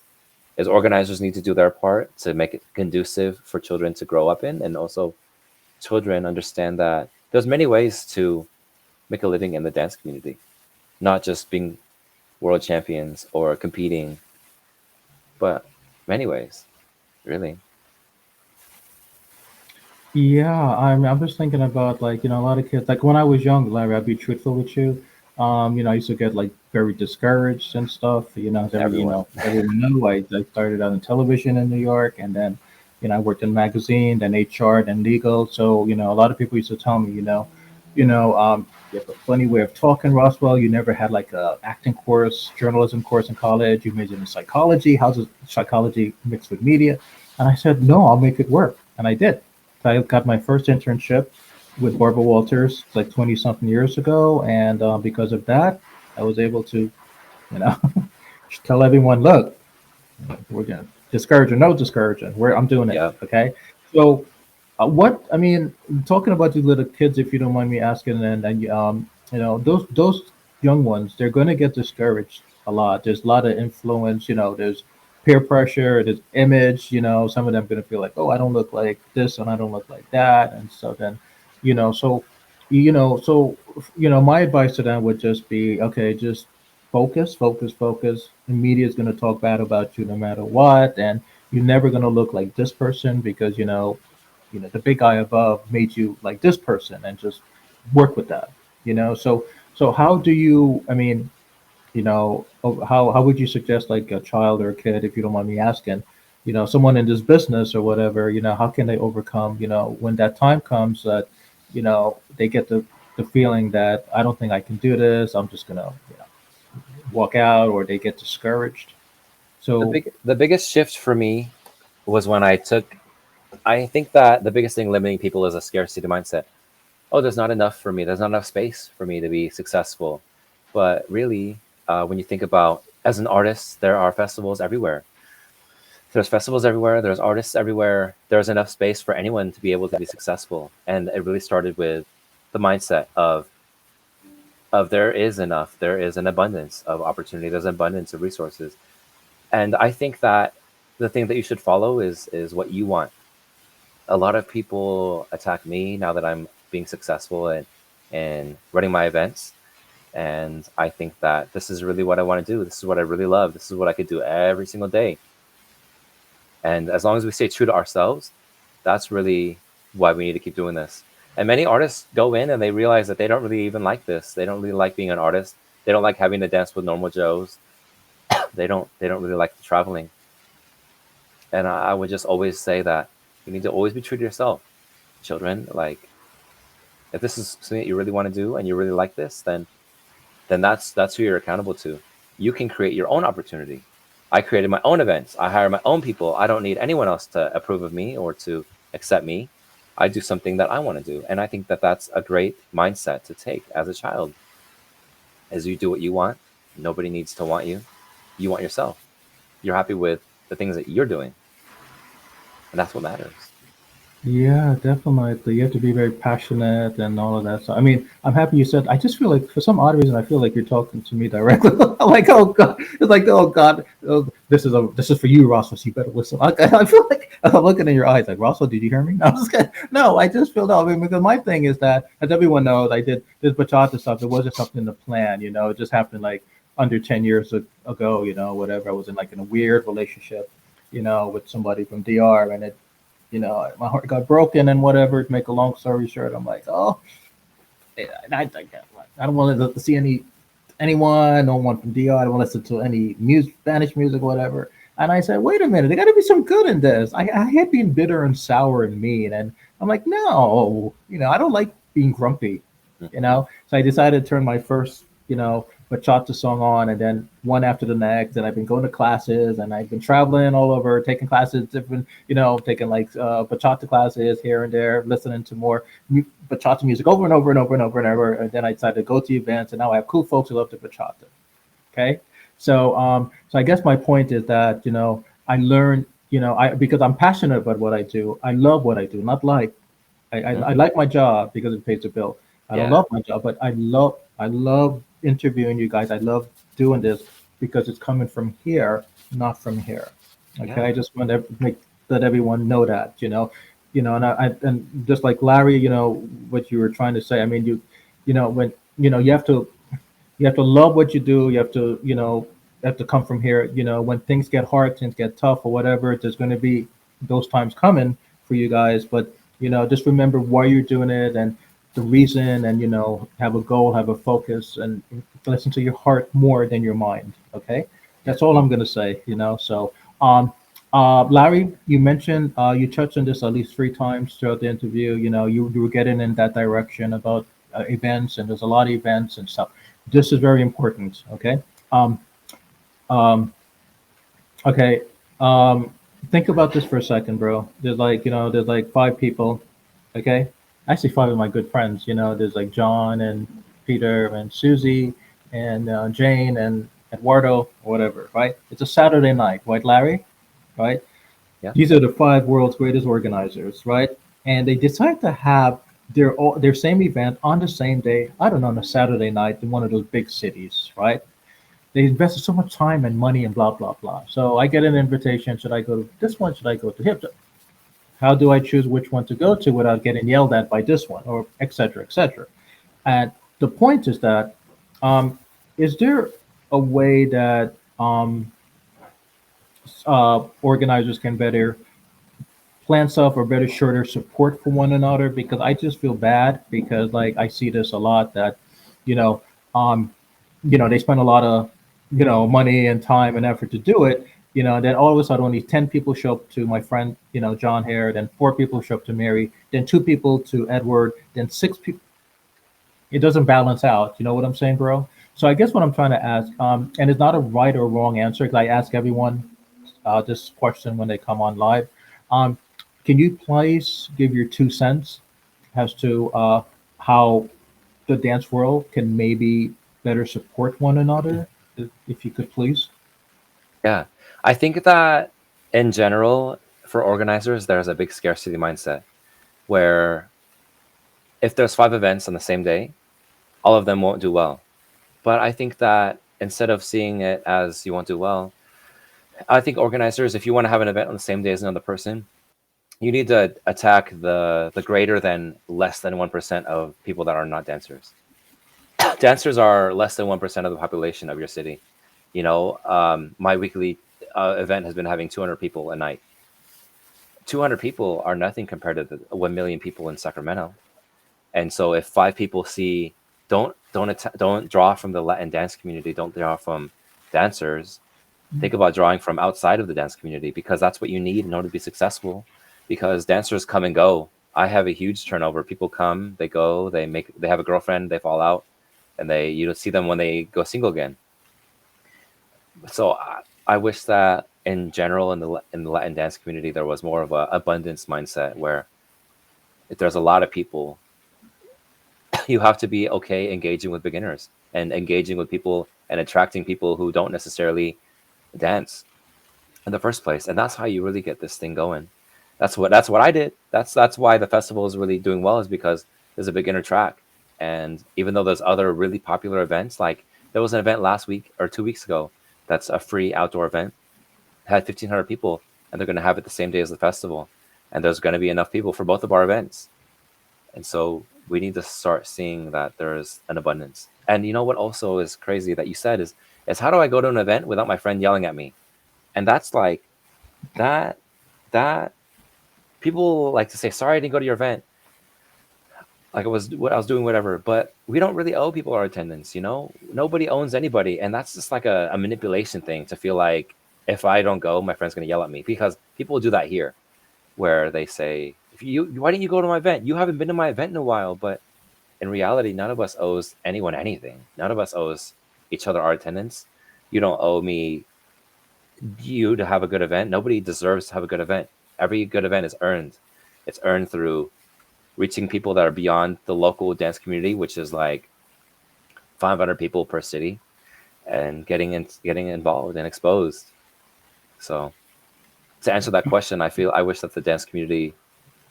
organizers need to do their part to make it conducive for children to grow up in, and also children understand that there's many ways to make a living in the dance community, not just being world champions or competing, but many ways, really. Yeah, I'm just thinking about like, a lot of kids, like when I was young, Larry, I'll be truthful with you. I used to get like very discouraged and stuff. Everyone. As everyone know, I started on television in New York, and then, I worked in magazine, then HR, then legal. So, a lot of people used to tell me, you have a funny way of talking, Roswell. You never had like a acting course, journalism course in college. You majored in psychology. How's psychology mixed with media? And I said, no, I'll make it work. And I did. I got my first internship with Barbara Walters like 20 something years ago. And because of that, I was able to, you know, tell everyone, look, we're going to discourage or no discouraging. I'm doing it. Yeah. Okay. So, I mean, talking about these little kids, if you don't mind me asking, and those young ones, they're going to get discouraged a lot. There's a lot of influence. There's peer pressure. There's image. Some of them going to feel like, oh, I don't look like this and I don't look like that, and so then, you know, so, my advice to them would just be, okay, just focus, focus, focus. The media is going to talk bad about you no matter what, and you're never going to look like this person because the big guy above made you like this person, and just work with that. So how do you, I mean, how would you suggest like a child or a kid, if you don't mind me asking, someone in this business or whatever, how can they overcome, when that time comes that, they get the feeling that I don't think I can do this, I'm just gonna, walk out, or they get discouraged. So The biggest shift for me was when I think that the biggest thing limiting people is a scarcity mindset. Oh, there's not enough for me. There's not enough space for me to be successful. But really, when you think about as an artist, there are festivals everywhere. There's festivals everywhere. There's artists everywhere. There's enough space for anyone to be able to be successful. And it really started with the mindset of there is enough. There is an abundance of opportunity. There's an abundance of resources. And I think that the thing that you should follow is what you want. A lot of people attack me now that I'm being successful and running my events. And I think that this is really what I want to do. This is what I really love. This is what I could do every single day. And as long as we stay true to ourselves, that's really why we need to keep doing this. And many artists go in and they realize that they don't really even like this. They don't really like being an artist. They don't like having to dance with normal Joes. They don't really like the traveling. And I would just always say that you need to always be true to yourself, children. Like, if this is something that you really want to do and you really like this, then that's who you're accountable to. You can create your own opportunity. I created my own events. I hire my own people. I don't need anyone else to approve of me or to accept me. I do something that I want to do, and I think that that's a great mindset to take as a child. As you do what you want, nobody needs to want you. You want yourself. You're happy with the things that you're doing, and that's what matters. Yeah, definitely. You have to be very passionate and all of that. So, I mean, I'm happy you said. I just feel like, for some odd reason, I feel like you're talking to me directly. I'm like, oh God, it's like, oh God, oh, this is for you, Russell. So you better listen. I feel like I'm looking in your eyes, like, Russell, did you hear me? No, I'm just kidding. No, I just feel that. I mean, because my thing is that, as everyone knows, I did this bachata stuff. It wasn't something to plan. It just happened like under 10 years ago. Whatever. I was in a weird relationship, with somebody from DR, and my heart got broken and whatever. To make a long story short, I'm like, oh, I don't want to see anyone, no one from DR. I don't want to listen to any music, Spanish music, whatever. And I said, wait a minute, there got to be some good in this. I had been bitter and sour and mean, and I'm like, no, I don't like being grumpy. So I decided to turn my first, bachata song on, and then one after the next. And I've been going to classes, and I've been traveling all over, taking classes, different, taking like bachata classes here and there, listening to more bachata music over and over and over and over and over. And then I decided to go to events, and now I have cool folks who love the bachata. Okay, so I guess my point is that I learned, I because I'm passionate about what I do. I love what I do, not like. I Hmm. like my job because it pays the bill. I don't Yeah, love my job, but I love interviewing you guys. I love doing this because it's coming from here, not from here. Okay, yeah, I just want to let everyone know that, and just like Larry, what you were trying to say. I mean, when you have to love what you do. You have to come from here. When things get hard, things get tough, or whatever, there's going to be those times coming for you guys. But just remember why you're doing it and the reason, and have a goal, have a focus, and listen to your heart more than your mind. Okay, yeah. that's all I'm going to say. So, Larry, you mentioned you touched on this at least 3 times throughout the interview. You were getting in that direction about events, and there's a lot of events and stuff. This is very important. Okay. Um, um, okay. Um, think about this for a second, bro. There's like 5 people. Okay. Actually, 5 of my good friends. There's like John and Peter and Susie and Jane and Eduardo, whatever. Right. It's a Saturday night, right, Larry? Right. Yeah. These are the 5 world's greatest organizers, right? And they decide to have their same event on the same day. I don't know, on a Saturday night in one of those big cities, right? They invested so much time and money and blah blah blah. So I get an invitation. Should I go to this one? Should I go to him? How do I choose which one to go to without getting yelled at by this one, or et cetera, et cetera? And the point is that, um, is there a way that organizers can better plan stuff or better show their support for one another? Because I just feel bad because like I see this a lot that you know um they spend a lot of money and time and effort to do it, and then all of a sudden only 10 people show up to my friend John here, then 4 people show up to Mary, then 2 people to Edward, then 6 people. It doesn't balance out, you know what I'm saying, bro? So I guess what I'm trying to ask, and it's not a right or wrong answer because I ask everyone this question when they come on live. Um, can you please give your 2 cents as to how the dance world can maybe better support one another, if you could please? Yeah. I think that in general, for organizers, there's a big scarcity mindset where if there's 5 events on the same day, all of them won't do well. But I think that instead of seeing it as you won't do well, I think organizers, if you want to have an event on the same day as another person, you need to attack the greater than less than 1% of people that are not dancers. Dancers are less than 1% of the population of your city. My weekly event has been having 200 people a night. 200 people are nothing compared to the 1 million people in Sacramento. And so if five people see, don't draw from the Latin dance community, don't draw from dancers. Think about drawing from outside of the dance community, because that's what you need in order to be successful. Because dancers come and go. I have a huge turnover. People come, they go, they have a girlfriend, they fall out, and you don't see them when they go single again. So I wish that in general in the Latin dance community there was more of a abundance mindset, where if there's a lot of people, you have to be okay engaging with beginners and engaging with people and attracting people who don't necessarily dance in the first place. And that's how you really get this thing going. That's what I did. That's why the festival is really doing well, is because there's a beginner track. And even though there's other really popular events, like there was an event last week or 2 weeks ago that's a free outdoor event, it had 1,500 people, and they're going to have it the same day as the festival. And there's going to be enough people for both of our events. And so we need to start seeing that there's an abundance. And you know what also is crazy that you said is how do I go to an event without my friend yelling at me? And that's like that that people like to say, sorry I didn't go to your event. Like I was doing whatever, but we don't really owe people our attendance, you know? Nobody owns anybody. And that's just like a manipulation thing, to feel like if I don't go, my friend's gonna yell at me. Because people do that here, where they say, if you why didn't you go to my event? You haven't been to my event in a while. But in reality, none of us owes anyone anything. None of us owes each other our attendance. You don't owe me you to have a good event. Nobody deserves to have a good event. Every good event is earned. It's earned through reaching people that are beyond the local dance community, which is like 500 people per city, and getting involved and exposed. So to answer that question, I wish that the dance community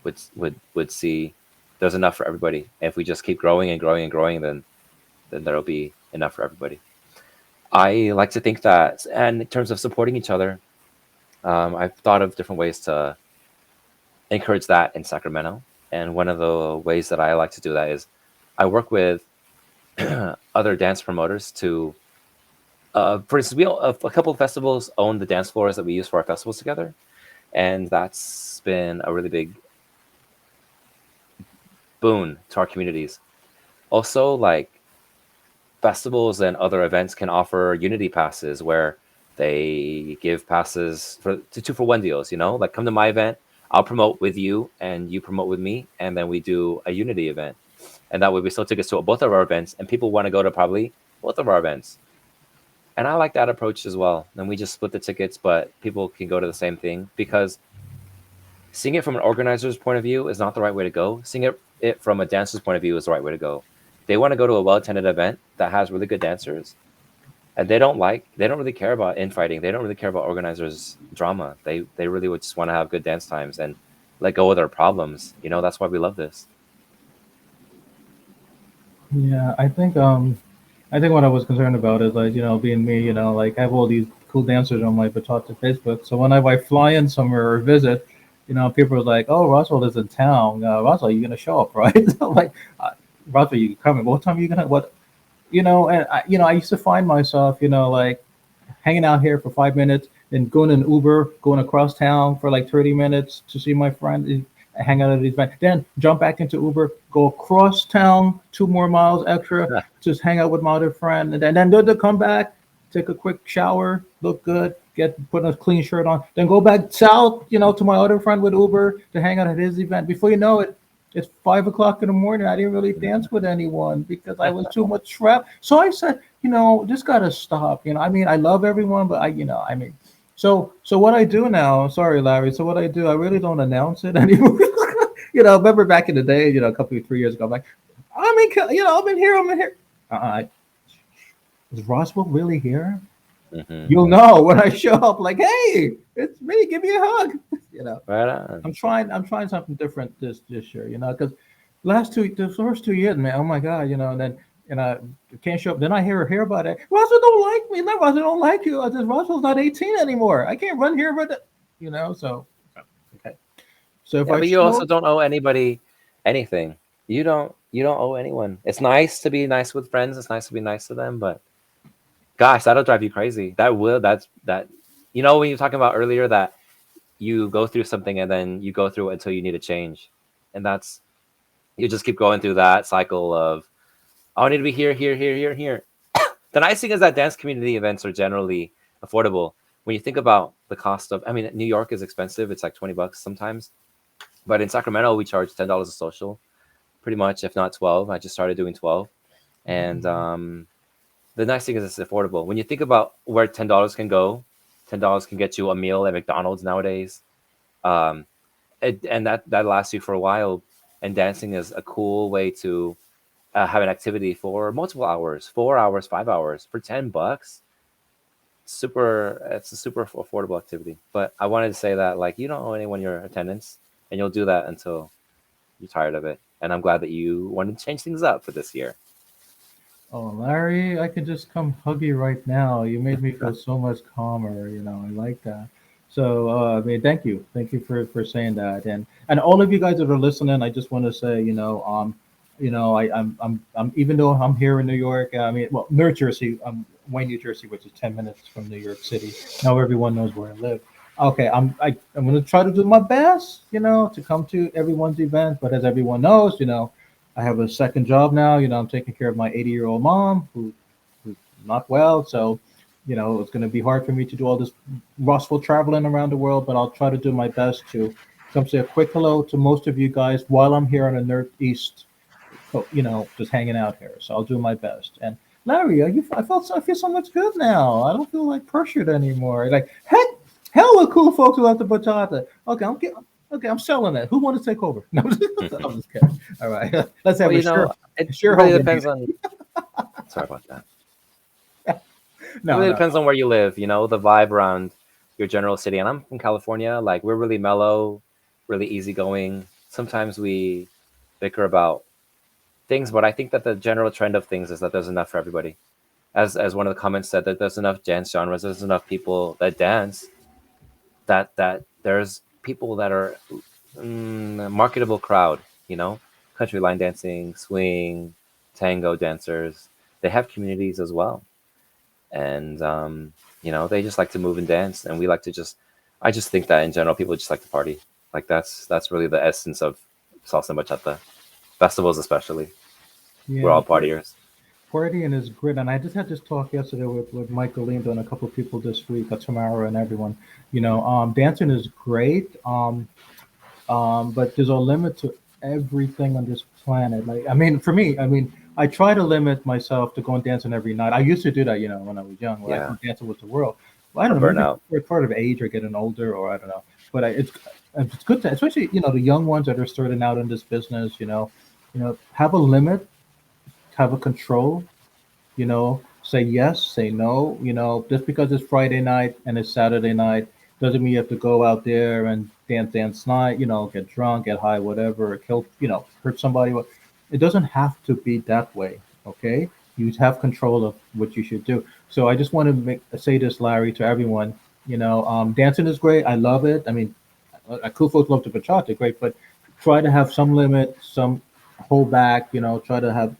would see there's enough for everybody. And if we just keep growing and growing and growing, then there'll be enough for everybody. I like to think that, and in terms of supporting each other, I've thought of different ways to encourage that in Sacramento. And one of the ways that I like to do that is I work with other dance promoters to, for instance, a couple of festivals own the dance floors that we use for our festivals together. And that's been a really big boon to our communities. Also, like festivals and other events can offer unity passes, where they give passes for 2-for-1 deals, like come to my event, I'll promote with you and you promote with me, and then we do a unity event. And that way we sell tickets to both of our events, and people want to go to probably both of our events. And I like that approach as well. And we just split the tickets, but people can go to the same thing, because seeing it from an organizer's point of view is not the right way to go. Seeing it from a dancer's point of view is the right way to go. They want to go to a well-attended event that has really good dancers, and they don't really care about infighting. They don't really care about organizers' drama. They really would just want to have good dance times and let go of their problems. That's why we love this. Yeah, I think what I was concerned about is like, being me, like I have all these cool dancers on my Batata Facebook. So whenever I fly in somewhere or visit, people are like, "Oh, Roswell is in town. Roswell, you gonna show up, right?" I'm like, "Roswell, you coming? What time are you gonna what?" And I used to find myself, like hanging out here for 5 minutes, then going in Uber, going across town for like 30 minutes to see my friend, hang out at these events, then jump back into Uber, go across town 2 more miles extra, just hang out with my other friend, and then they'll come back, take a quick shower, look good, put a clean shirt on, then go back south, to my other friend with Uber to hang out at his event. Before you know it, it's 5 o'clock in the morning. I didn't really dance with anyone because I was too much trapped. So I said, this got to stop. I mean, I love everyone, but so what I do now, sorry, Larry. So what I do, I really don't announce it anymore. Remember back in the day, a couple of 3 years ago, I'm like, I'm in here, I'm in here. Uh, is Roswell really here? Mm-hmm. You'll know when I show up. Like, hey, it's me. Give me a hug. Right on. I'm trying something different this year. Because the first 2 years, man. Oh my God. And then and I can't show up. Then I hear about it. Russell don't like me. No, Russell don't like you. I said Russell's not 18 anymore. I can't run here, but so okay. So if Yeah, I but you show also up, don't owe anybody anything. You don't owe anyone. It's nice to be nice with friends. It's nice to be nice to them, but gosh, that'll drive you crazy. That when you were talking about earlier that you go through something and then you go through it until you need a change. And that's you just keep going through that cycle of oh, I need to be here, here, here, here, here. The nice thing is that dance community events are generally affordable. When you think about the cost of, I mean, New York is expensive. It's like $20 sometimes. But in Sacramento, we charge $10 a social, pretty much, if not 12. I just started doing 12. And the nice thing is it's affordable. When you think about where $10 can go, $10 can get you a meal at McDonald's nowadays. Um, and that lasts you for a while. And dancing is a cool way to have an activity for multiple hours, 4 hours, 5 hours for $10. It's a super affordable activity. But I wanted to say that like you don't owe anyone your attendance, and you'll do that until you're tired of it. And I'm glad that you wanted to change things up for this year. oh Larry, I can just come hug you right now. You made me feel so much calmer. I like that. So I mean, thank you for saying that, and all of you guys that are listening. I just want to say, I'm even though I'm here in New York. I mean, well, New Jersey. Wayne, New Jersey, which is 10 minutes from New York City. Now everyone knows where I live. Okay, I'm going to try to do my best, to come to everyone's event. But as everyone knows, I have a second job now. I'm taking care of my 80-year-old mom who's not well. So, it's going to be hard for me to do all this Roswell traveling around the world. But I'll try to do my best to come say a quick hello to most of you guys while I'm here on the Northeast, just hanging out here. So I'll do my best. And Larry, I feel so much good now. I don't feel like pressured anymore. Like hell with cool folks who love the bachata. Okay, I'm selling it. Who wants to take over? No, I'm just kidding. All right, let's have Well, a it really shareholder depends meeting. on. Sorry about that. It No, really no. depends on where you live. The vibe around your general city. And I'm from California. Like we're really mellow, really easygoing. Sometimes we bicker about things, but I think that the general trend of things is that there's enough for everybody. As one of the comments said, that there's enough dance genres, there's enough people that dance, that there's people that are a marketable crowd, country line dancing, swing, tango dancers. They have communities as well. And they just like to move and dance, and we like to just I just think that in general people just like to party. Like that's really the essence of salsa and bachata festivals, especially. We're Yeah, all partiers. partying is great. And I just had this talk yesterday with Michael Lindo and a couple of people this week, Tamara and everyone. Dancing is great. But there's a limit to everything on this planet. Like, I mean, for me, I mean, I try to limit myself to going dancing every night. I used to do that, when I was young. Where I Yeah, thought dancing was the world. Well, I or don't know, maybe burnout. it's part of age or getting older, or I don't know. But it's good to, especially the young ones that are starting out in this business. Have a limit, have a control, say yes, say no. Just because it's Friday night and it's Saturday night doesn't mean you have to go out there and dance night, get drunk, get high, whatever, or kill, hurt somebody. It doesn't have to be that way. Okay. You have control of what you should do. So I just want to say this, Larry, to everyone, dancing is great. I love it. I mean, cool folks love to bachata, great, but try to have some limit, some hold back, try to have,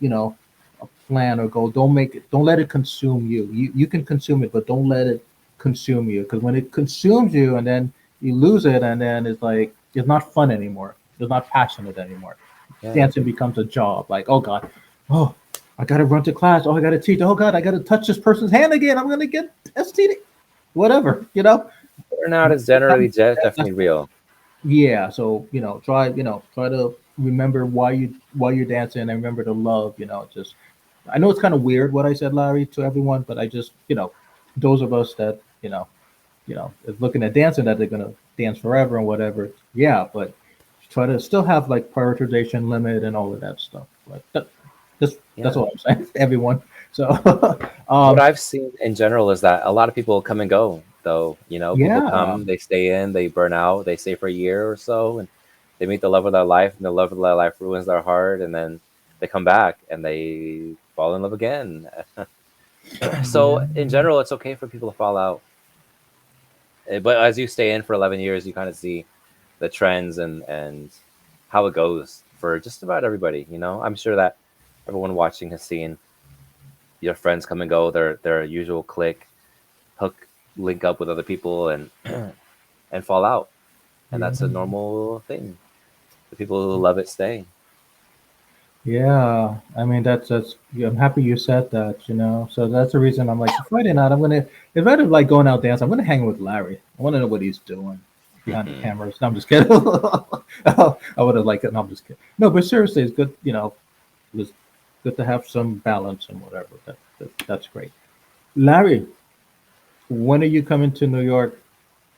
plan or goal. Don't let it consume you. You can consume it, but don't let it consume you. Because when it consumes you and then you lose it, and then it's like it's not fun anymore. It's not passionate anymore. Yeah, Dancing becomes a job. Like, oh God, oh, I gotta run to class. Oh, I gotta teach. Oh God, I gotta touch this person's hand again. I'm gonna get STD. Whatever, burnout is generally That's definitely real. yeah. So try to remember why you're dancing, and remember to love. Just I know it's kind of weird what I said, Larry, to everyone, but I just, those of us that, is looking at dancing that they're gonna dance forever and whatever. Yeah, but try to still have like prioritization limit and all of that stuff. Like that's Yeah. all I'm saying, everyone. So, What um, I've seen in general is that a lot of people come and go, though. People yeah, come, they stay in, they burn out, they stay for a year or so, and they meet the love of their life, and the love of their life ruins their heart, and then they come back and they fall in love again. So Yeah. in general, it's okay for people to fall out. But as you stay in for 11 years, you kind of see the trends and how it goes for just about everybody. I'm sure that everyone watching has seen your friends come and go, their usual clique, hook, link up with other people, and and fall out, and Yeah. that's a normal thing. The people who love it stay. Yeah, I mean that's yeah, I'm happy you said that, you know. So that's the reason I'm like Friday night I'm gonna instead of like going out dance, I'm gonna hang with Larry. I wanna know what he's doing behind the Hmm. cameras. No, I'm just kidding. I would have liked it. No, I'm just kidding. No, but seriously, it's good, you know, it's good to have some balance and whatever. That's great. Larry, when are you coming to New York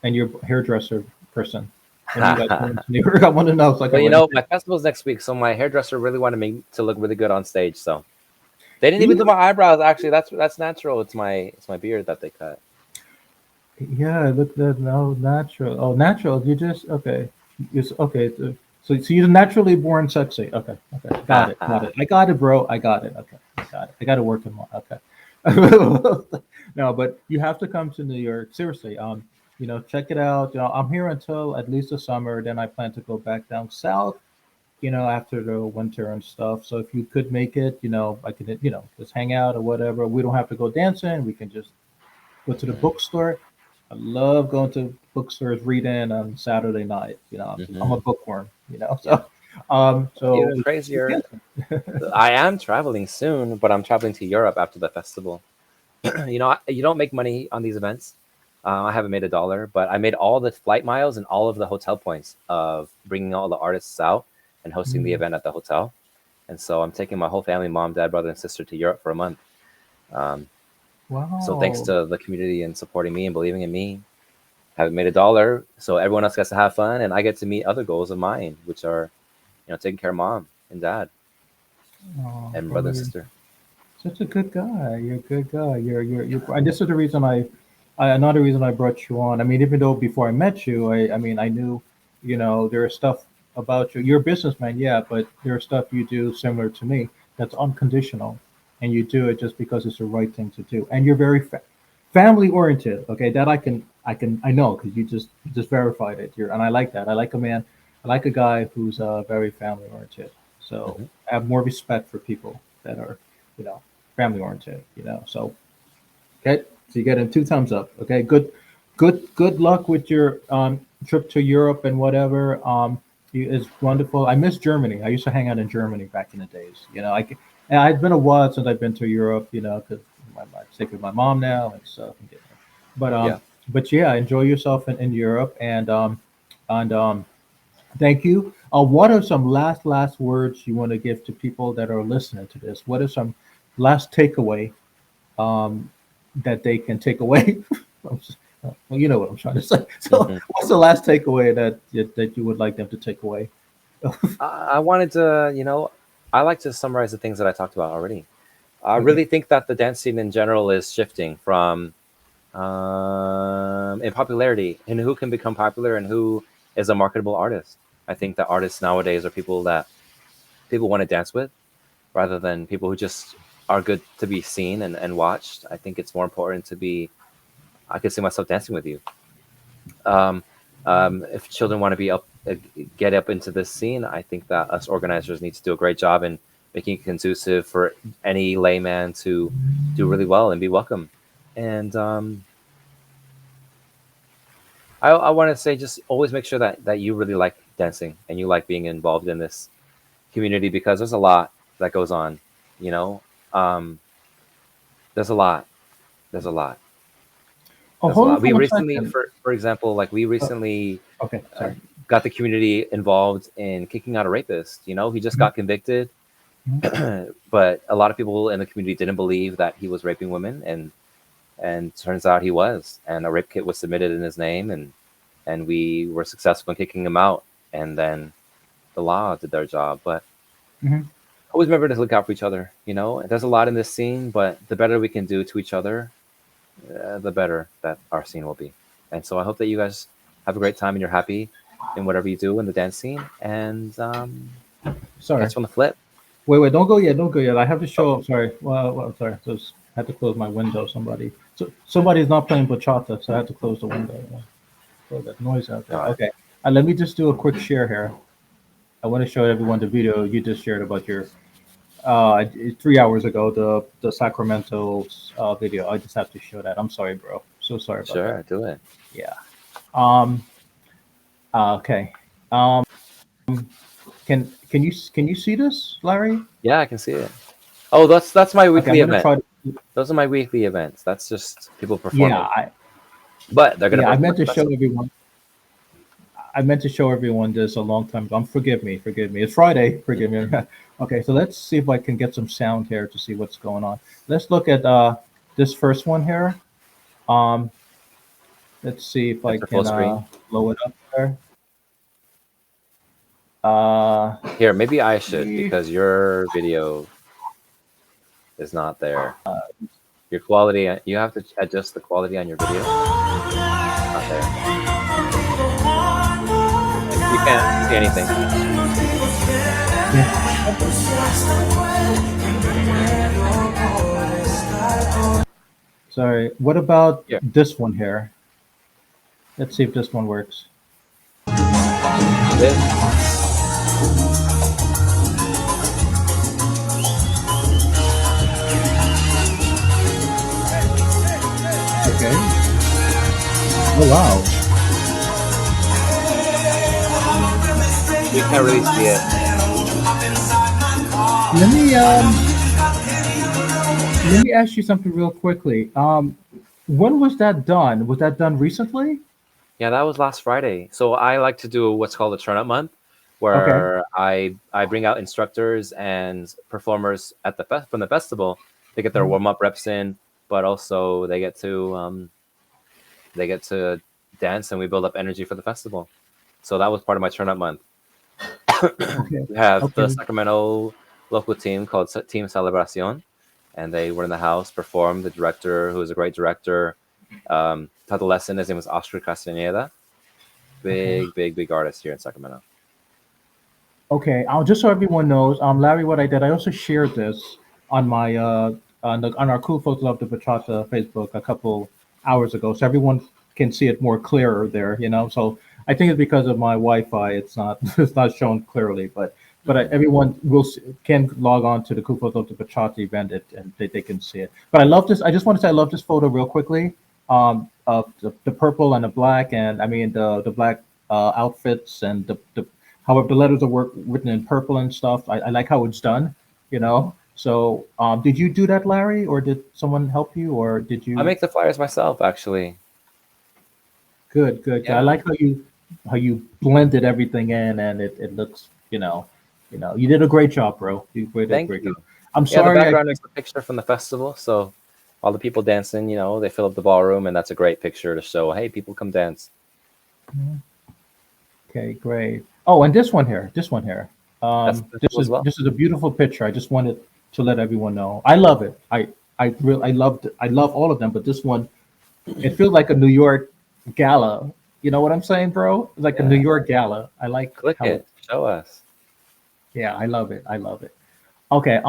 and your hairdresser person? When are you guys coming to New York? I want to know so I Well, can write it my down. festival's next week, so my hairdresser really wanted me to look really good on stage. So they didn't even do Yeah, my eyebrows. Actually, that's natural. It's my beard that they cut. yeah, look that no natural. Oh, natural. You just okay. It's okay. So you're naturally born sexy. Okay, okay, got it, got it. I got it, bro. I got it. Okay, I got it. I got to work on more. Okay. No, but you have to come to New York. Seriously. You know, check it out. You know, I'm here until at least the summer. Then I plan to go back down south. You know, after the winter and stuff. So if you could make it, you know, I could, you know, just hang out or whatever. We don't have to go dancing. We can just go to the Hmm. bookstore. I love going to bookstores, reading on Saturday night. You know, I'm a Hmm. bookworm. You know, Yeah. so Even we just crazier. dancing. I am traveling soon, but I'm traveling to Europe after the festival. You don't make money on these events. I haven't made a dollar, but I made all the flight miles and all of the hotel points of bringing all the artists out and hosting the Mm. event at the hotel. And so I'm taking my whole family, mom, dad, brother, and sister, to Europe for a month. Um, so thanks Wow. to the community and supporting me and believing in me, haven't made a dollar. So everyone else gets to have fun, and I get to meet other goals of mine, which are taking care of mom and dad Oh, and bro, brother and you're sister. such a good guy. You're a good guy. And this is the reason another reason I brought you on. I mean, even though before I met you, I mean, I knew, you know, there is stuff about you. You're a businessman, yeah, but there's stuff you do similar to me that's unconditional, and you do it just because it's the right thing to do. And you're very family oriented. Okay, that I know because you just verified it. And I like that. I like a man. I like a guy who's very family oriented. So Hmm. I have more respect for people that are, you know, family oriented. You know, so okay, so you get in two thumbs up. Okay, good luck with your trip to Europe and whatever. It's wonderful. I miss Germany. I used to hang out in Germany back in the days. You know, and it's been a while since I've been to Europe. You know, because I'm sick with my mom now and stuff. But Yeah. yeah, enjoy yourself in Europe and thank you. What are some last words you want to give to people that are listening to this? What are some last takeaway um, that they can take away? Well, you know what I'm trying to say. So, Hmm. what's the last takeaway that you would like them to take away? I wanted to, I like to summarize the things that I talked about already. I Okay. really think that the dance scene in general is shifting from in popularity and who can become popular and who is a marketable artist. I think that artists nowadays are people that people want to dance with rather than people who just are good to be seen and watched. I think it's more important to be, I could see myself dancing with you. Um, if children want to be up, get up into this scene, I think that us organizers need to do a great job in making it conducive for any layman to do really well and be welcome. And I want to say, just always make sure that you really like dancing and you like being involved in this community because there's a lot that goes on. You know, um, there's a lot. There's a lot. Oh, There's a hold on lot. We for a recently, second. for example, like we Uh, recently okay, uh, sorry. got the community involved in kicking out a rapist. He just Mhm, got convicted, mhm. but a lot of people in the community didn't believe that he was raping women, and turns out he was. And a rape kit was submitted in his name, and we were successful in kicking him out. And then the law did their job. But Mhm. always remember to look out for each other. There's a lot in this scene, but the better we can do to each other, the better that our scene will be. And so I hope that you guys have a great time and you're happy in whatever you do in the dance scene. And Sorry. catch you on the flip. Wait, don't go yet, don't go yet. I have to show up. Sorry. I'm sorry. Just had to close my window. Somebody's not playing bachata, so I had to close the window. Throw that noise out there. Got it. Okay. Let me just do a quick share here. I want to show everyone the video you just shared about your 3 hours ago, the Sacramento's video. I just have to show that. I'm sorry, bro. So sorry about that. Sure, do it. Yeah. Um. Okay. Um. Can you see this, Larry? Yeah, I can see it. Oh, that's my Okay. I'm weekly gonna event. try to. Those are my weekly events. That's just people Yeah. performing, but they're gonna I perform meant at the to show festival. everyone. I meant to show everyone this a long time ago. Forgive me. Forgive me. It's Friday. Forgive me. Okay. So let's see if I can get some sound here to see what's going on. Let's look at this first one here. Um. Let's see if I Enter full can screen. blow it up there. Uh. Here, maybe I should see. because your video is not there. Your quality, you have to adjust the quality on your video. It's not there. You can't see anything. Yeah. Sorry. What about Here, this one here? Let's see if this one works. this. Okay. Oh wow. We can't really see it. Let me let me ask you something real quickly. When was that done? Was that done recently? Yeah, that was last Friday. So I like to do what's called a turn up month, Okay. where I bring out instructors and performers at the from the festival. They get their Mhm. warm up reps in, but also they get to dance and we build up energy for the festival. So that was part of my turn up month. Okay. We have the Okay. Sacramento local team called Team Celebracion, and they were in the house, performed. The director, who is a great director, taught the lesson. His name was Oscar Castaneda. Okay. Big artist here in Sacramento. Okay. Just so everyone knows, Larry, what I did, I also shared this on my on our Cool Folks Love the Bachata Facebook a couple hours ago, so everyone can see it more clearer there. So I think it's because of my Wi-Fi, it's not it's not shown clearly, but everyone can log on to the Cool Folks Love the Bachata event and they can see it. But I love this. I just want to say I love this photo real quickly. Of the purple and the black, and I mean the black outfits and the however the letters are written in purple and stuff. I like how it's done. So did you do that, Larry, or did someone help you, or did I you? make the flyers myself, actually. Good, good, good. I Yeah, like how you blended everything in, and it looks, you did a great job, bro. You did a thank great job. you. I'm Yeah, the sorry. background is a picture from the festival, so all the people dancing, they fill up the ballroom, and that's a great picture to show. Hey, people, come dance. Okay, great. Oh, and this one here. That's the This festival as is well. this is a beautiful picture. I just wanted to let everyone know. I love it. I love all of them, but this one, it feels like a New York gala. You know what I'm saying, bro? Like a New Yeah, York gala. I like click how it. it. Show us. Yeah, I love it. I love it. Okay.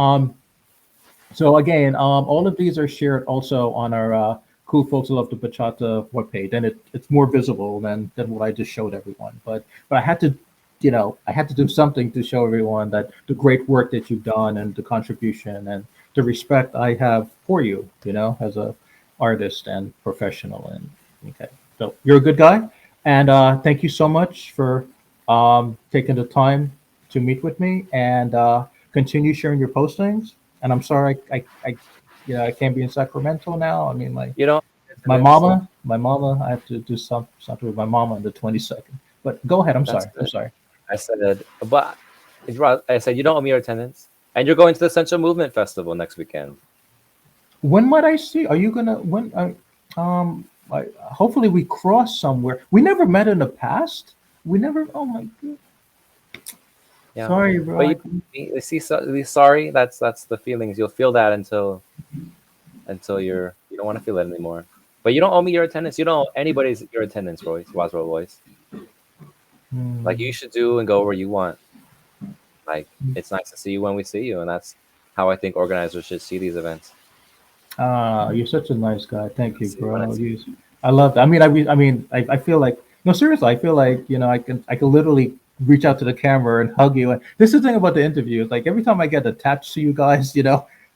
So again, all of these are shared also on our Cool Folks Who Love the Bachata webpage, and it's more visible than what I just showed everyone. But I had to, I had to do something to show everyone that the great work that you've done and the contribution and the respect I have for you, as a artist and professional. And okay, so you're a good guy, and thank you so much for taking the time to meet with me and continue sharing your postings. And I'm sorry, I can't be in Sacramento now. I mean, You know, my attendance. I have to do something with my mama on the 22nd. But go ahead. I'm That's sorry. I'm good. sorry. I said, but I said you don't owe me your attendance, and you're going to the Central Movement Festival next weekend. When might I see? Are you gonna when? Hopefully we cross somewhere. We never met in the past. We never. Oh my god. Yeah, Sorry, bro. but you see, sorry. That's the feelings. You'll feel that until you don't want to feel it anymore. But you don't owe me your attendance. You don't owe anybody's your attendance, Royce. Roswell Royce. Like you Hmm. should do and go where you want. like it's nice to see you when we see you, and that's how I think organizers should see these events. You're such a nice guy. Thank you, See you when I bro. see you. I love that. I feel like, no, seriously, I feel like, I can literally reach out to the camera and hug you. And this is the thing about the interview. It's like every time I get attached to you guys,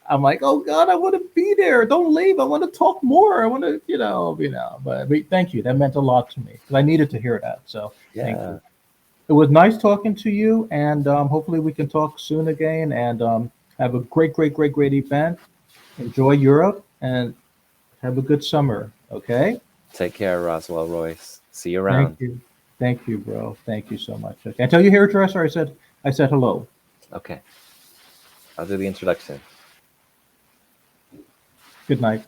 I'm like, oh God, I want to be there. Don't leave. I want to talk more. I want to, but thank you. That meant a lot to me because I needed to hear that. So thank Yeah, you. It was nice talking to you, and hopefully we can talk soon again. And have a great, great, great, great event. Enjoy Europe and have a good summer. Okay. take care, Roswell Royce. See you Thank around. you. Thank you, bro. Thank you so much. Okay. And tell your hairdresser I said hello. Okay, I'll do the introduction. Good night.